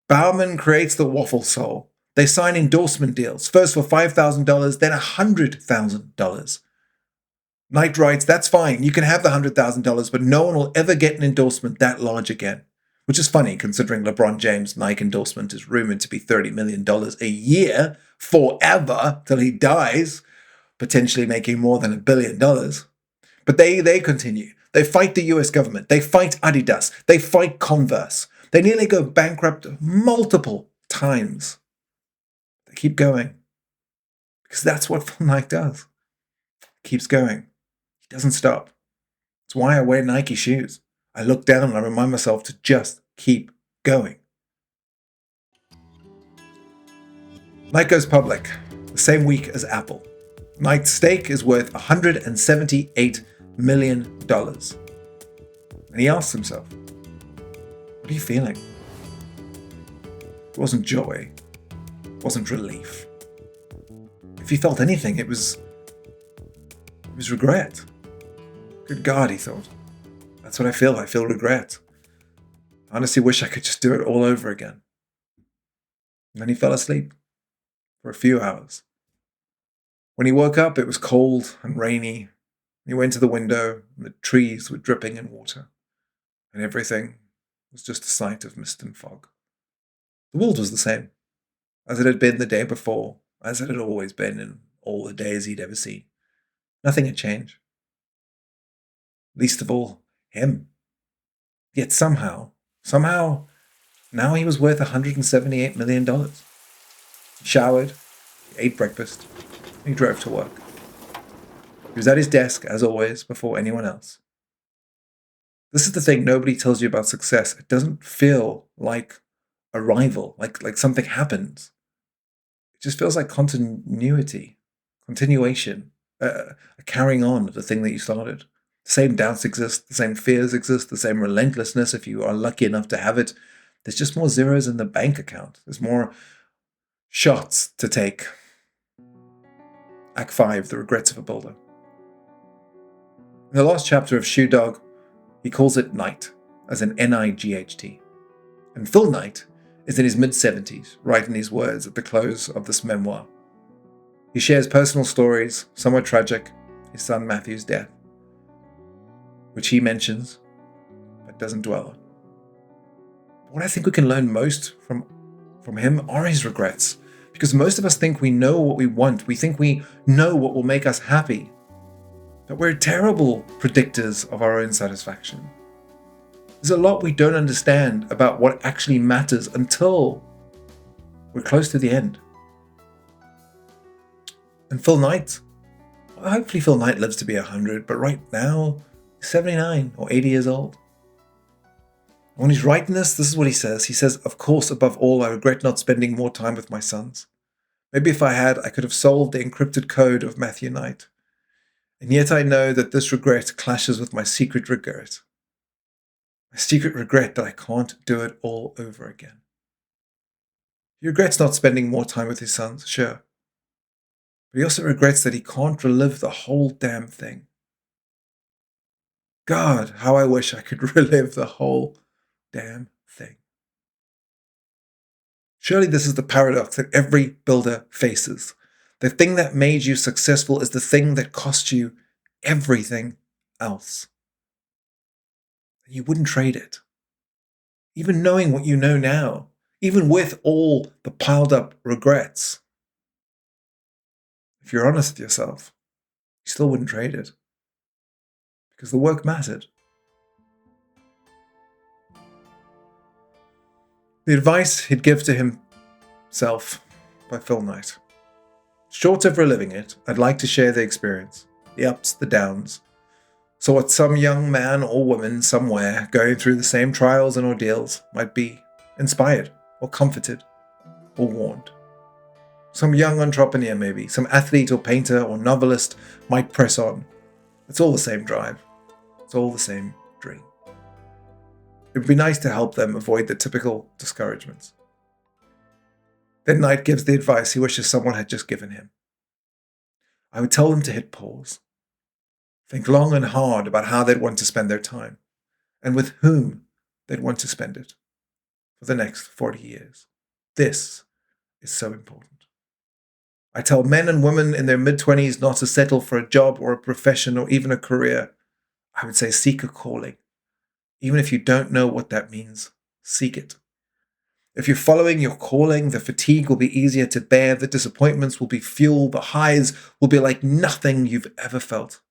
Speaker 1: Bowerman creates the waffle soul. They sign endorsement deals, first for $5,000, then $100,000. Knight writes, that's fine, you can have the $100,000, but no one will ever get an endorsement that large again. Which is funny, considering LeBron James' Nike endorsement is rumored to be $30 million a year, forever, till he dies, potentially making more than $1 billion. But they continue. They fight the US government. They fight Adidas. They fight Converse. They nearly go bankrupt multiple times. They keep going. Because that's what Phil Knight does. He keeps going. He doesn't stop. It's why I wear Nike shoes. I look down and I remind myself to just keep going. Knight goes public the same week as Apple. Knight's stake is worth $178 million. And he asks himself, what are you feeling? It wasn't joy. It wasn't relief. If he felt anything, it was regret. Good God, he thought. That's what I feel. I feel regret. I honestly wish I could just do it all over again. And then he fell asleep for a few hours. When he woke up, it was cold and rainy. He went to the window, and the trees were dripping in water, and everything was just a sight of mist and fog. The world was the same, as it had been the day before, as it had always been in all the days he'd ever seen. Nothing had changed. Least of all, him. Yet somehow, now he was worth $178 million. He showered, he ate breakfast, and he drove to work. He was at his desk, as always, before anyone else. This is the thing nobody tells you about success. It doesn't feel like arrival, like something happens. It just feels like continuation, a carrying on of the thing that you started. The same doubts exist, the same fears exist, the same relentlessness if you are lucky enough to have it. There's just more zeros in the bank account. There's more shots to take. Act 5, The Regrets of a Builder. In the last chapter of Shoe Dog, he calls it Knight, as in N-I-G-H-T. And Phil Knight is in his mid-70s, writing these words at the close of this memoir. He shares personal stories, somewhat tragic, his son Matthew's death, which he mentions, but doesn't dwell on. But what I think we can learn most from him are his regrets, because most of us think we know what we want, we think we know what will make us happy, but we're terrible predictors of our own satisfaction. There's a lot we don't understand about what actually matters until we're close to the end. And Phil Knight, well, hopefully Phil Knight lives to be 100, but right now, he's 79 or 80 years old. When he's writing this is what he says. He says, "Of course, above all, I regret not spending more time with my sons. Maybe if I had, I could have solved the encrypted code of Matthew Knight. And yet I know that this regret clashes with my secret regret. My secret regret that I can't do it all over again." He regrets not spending more time with his sons, sure. But he also regrets that he can't relive the whole damn thing. God, how I wish I could relive the whole damn thing. Surely this is the paradox that every builder faces. The thing that made you successful is the thing that cost you everything else. You wouldn't trade it. Even knowing what you know now, even with all the piled up regrets, if you're honest with yourself, you still wouldn't trade it. Because the work mattered. The advice he'd give to himself by Phil Knight. Short of reliving it, I'd like to share the experience, the ups, the downs. So what some young man or woman somewhere going through the same trials and ordeals might be inspired or comforted or warned. Some young entrepreneur maybe, some athlete or painter or novelist might press on. It's all the same drive. It's all the same dream. It would be nice to help them avoid the typical discouragements. Then Knight gives the advice he wishes someone had just given him. I would tell them to hit pause. Think long and hard about how they'd want to spend their time, and with whom they'd want to spend it for the next 40 years. This is so important. I tell men and women in their mid-20s not to settle for a job or a profession or even a career. I would say seek a calling. Even if you don't know what that means, seek it. If you're following your calling, the fatigue will be easier to bear, the disappointments will be fuel, the highs will be like nothing you've ever felt.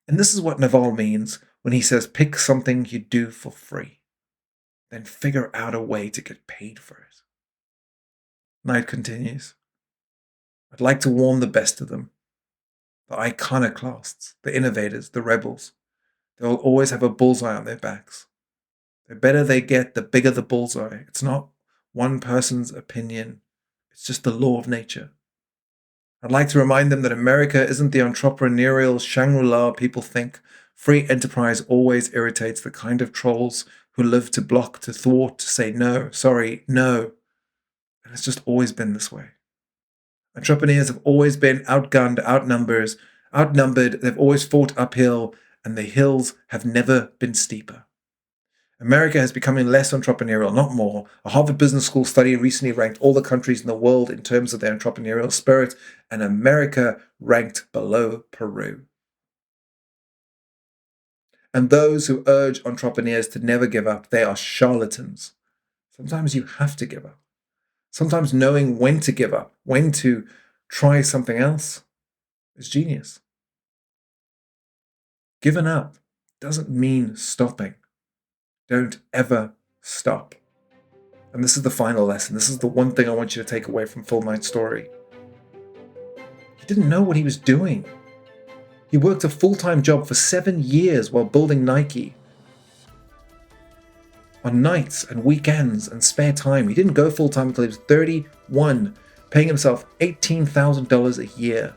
Speaker 1: And this is what Naval means when he says pick something you do for free, then figure out a way to get paid for it. Knight continues, I'd like to warn the best of them, the iconoclasts, the innovators, the rebels. They'll always have a bullseye on their backs. The better they get, the bigger the bullseye. It's not one person's opinion. It's just the law of nature. I'd like to remind them that America isn't the entrepreneurial Shangri-La people think. Free enterprise always irritates the kind of trolls who live to block, to thwart, to say no, sorry, no. And it's just always been this way. Entrepreneurs have always been outgunned, outnumbered. They've always fought uphill, and the hills have never been steeper. America is becoming less entrepreneurial, not more. A Harvard Business School study recently ranked all the countries in the world in terms of their entrepreneurial spirit, and America ranked below Peru. And those who urge entrepreneurs to never give up, they are charlatans. Sometimes you have to give up. Sometimes knowing when to give up, when to try something else, is genius. Giving up doesn't mean stopping. Don't ever stop. And this is the final lesson. This is the one thing I want you to take away from Phil Knight's story. He didn't know what he was doing. He worked a full-time job for 7 years while building Nike, on nights and weekends and spare time. He didn't go full time until he was 31, paying himself $18,000 a year.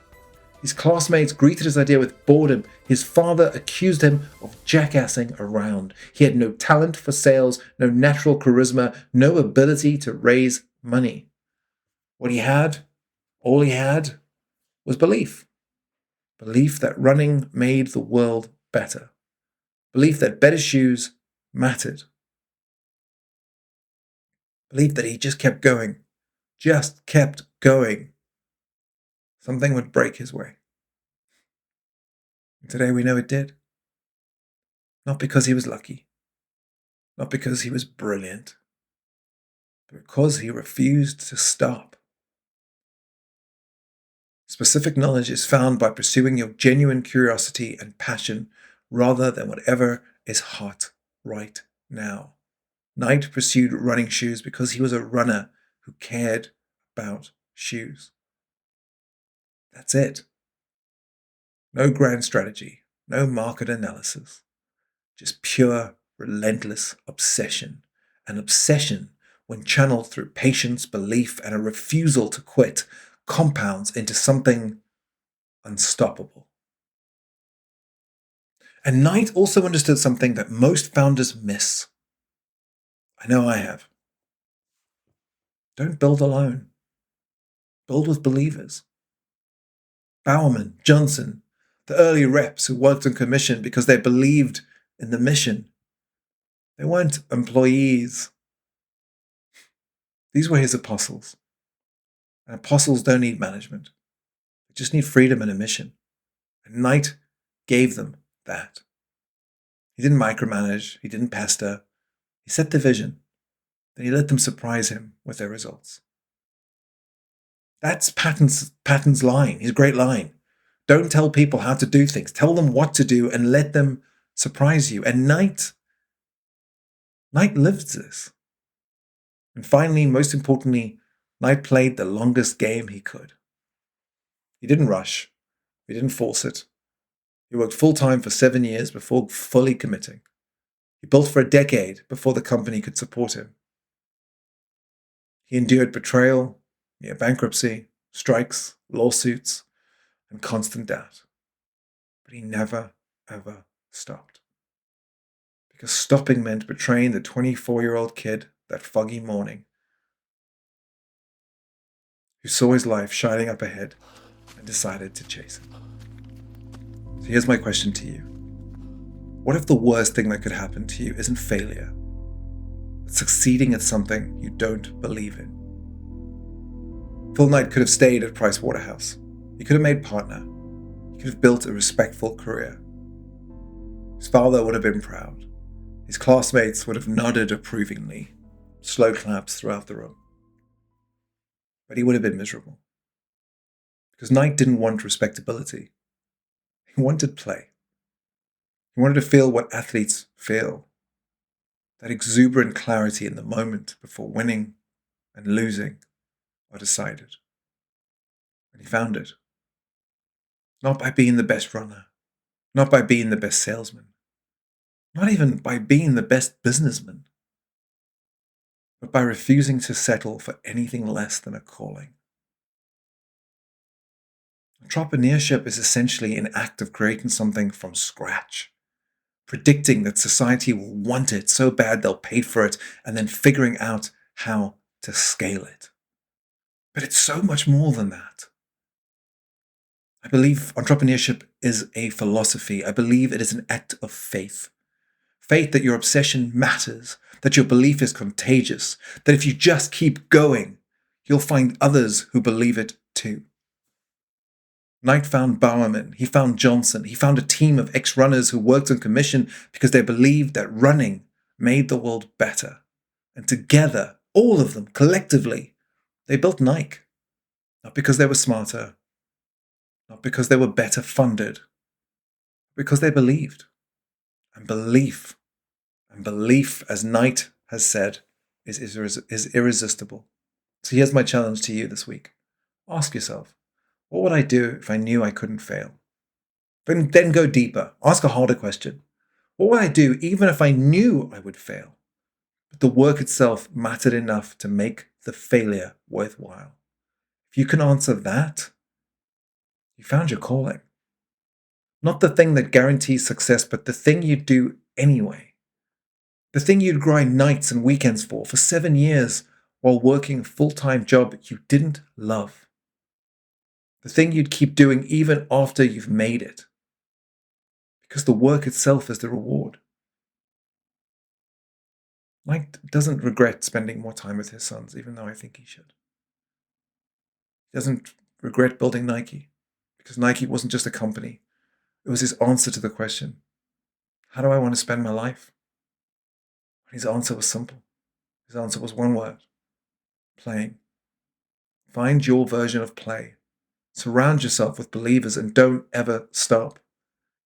Speaker 1: His classmates greeted his idea with boredom. His father accused him of jackassing around. He had no talent for sales, no natural charisma, no ability to raise money. What he had, all he had, was belief. Belief that running made the world better. Belief that better shoes mattered. Belief that he just kept going. Just kept going. Something would break his way. And today we know it did. Not because he was lucky. Not because he was brilliant. But because he refused to stop. Specific knowledge is found by pursuing your genuine curiosity and passion rather than whatever is hot right now. Knight pursued running shoes because he was a runner who cared about shoes. That's it. No grand strategy, no market analysis, just pure, relentless obsession. An obsession, when channeled through patience, belief, and a refusal to quit, compounds into something unstoppable. And Knight also understood something that most founders miss. I know I have. Don't build alone. Build with believers. Bowerman, Johnson, the early reps who worked on commission because they believed in the mission. They weren't employees. These were his apostles. And apostles don't need management. They just need freedom and a mission. And Knight gave them that. He didn't micromanage. He didn't pester. He set the vision. Then he let them surprise him with their results. That's Patton's line, his great line. Don't tell people how to do things. Tell them what to do and let them surprise you. And Knight lived this. And finally, most importantly, Knight played the longest game he could. He didn't rush. He didn't force it. He worked full-time for 7 years before fully committing. He built for a decade before the company could support him. He endured betrayal, near bankruptcy, strikes, lawsuits, and constant doubt. But he never, ever stopped. Because stopping meant betraying the 24-year-old kid that foggy morning who saw his life shining up ahead and decided to chase it. So here's my question to you. What if the worst thing that could happen to you isn't failure, but succeeding at something you don't believe in? Phil Knight could have stayed at Price Waterhouse. He could have made partner. He could have built a respectful career. His father would have been proud. His classmates would have nodded approvingly, slow claps throughout the room. But he would have been miserable. Because Knight didn't want respectability. He wanted play. He wanted to feel what athletes feel. That exuberant clarity in the moment before winning and losing are decided. And he found it. Not by being the best runner. Not by being the best salesman. Not even by being the best businessman. But by refusing to settle for anything less than a calling. Entrepreneurship is essentially an act of creating something from scratch, predicting that society will want it so bad they'll pay for it, and then figuring out how to scale it. But it's so much more than that. I believe entrepreneurship is a philosophy. I believe it is an act of faith. Faith that your obsession matters, that your belief is contagious, that if you just keep going, you'll find others who believe it too. Knight found Bowerman, he found Johnson, he found a team of ex-runners who worked on commission because they believed that running made the world better. And together, all of them, collectively, they built Nike. Not because they were smarter, not because they were better funded, but because they believed. And belief, as Knight has said, is irresistible. So here's my challenge to you this week. Ask yourself, what would I do if I knew I couldn't fail? Then go deeper. Ask a harder question. What would I do even if I knew I would fail? but the work itself mattered enough to make the failure worthwhile. If you can answer that, you found your calling. Not the thing that guarantees success, but the thing you do anyway. The thing you'd grind nights and weekends for 7 years while working a full-time job you didn't love. The thing you'd keep doing even after you've made it. Because the work itself is the reward. Mike doesn't regret spending more time with his sons, even though I think he should. He doesn't regret building Nike, because Nike wasn't just a company. It was his answer to the question, how do I want to spend my life? His answer was simple. His answer was one word, playing. Find your version of play. Surround yourself with believers and don't ever stop.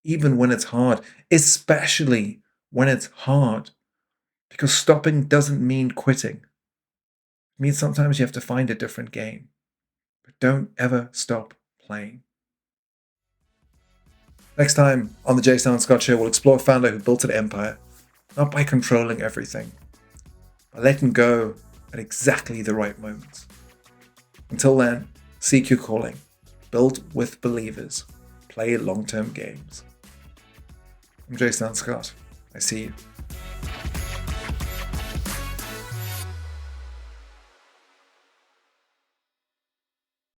Speaker 1: Even when it's hard, especially when it's hard. Because stopping doesn't mean quitting. It means sometimes you have to find a different game. But don't ever stop playing. Next time on the Allan Scott Show, we'll explore a founder who built an empire, not by controlling everything, but letting go at exactly the right moments. Until then, seek your calling, build with believers, play long-term games. I'm Allan Scott. I see you.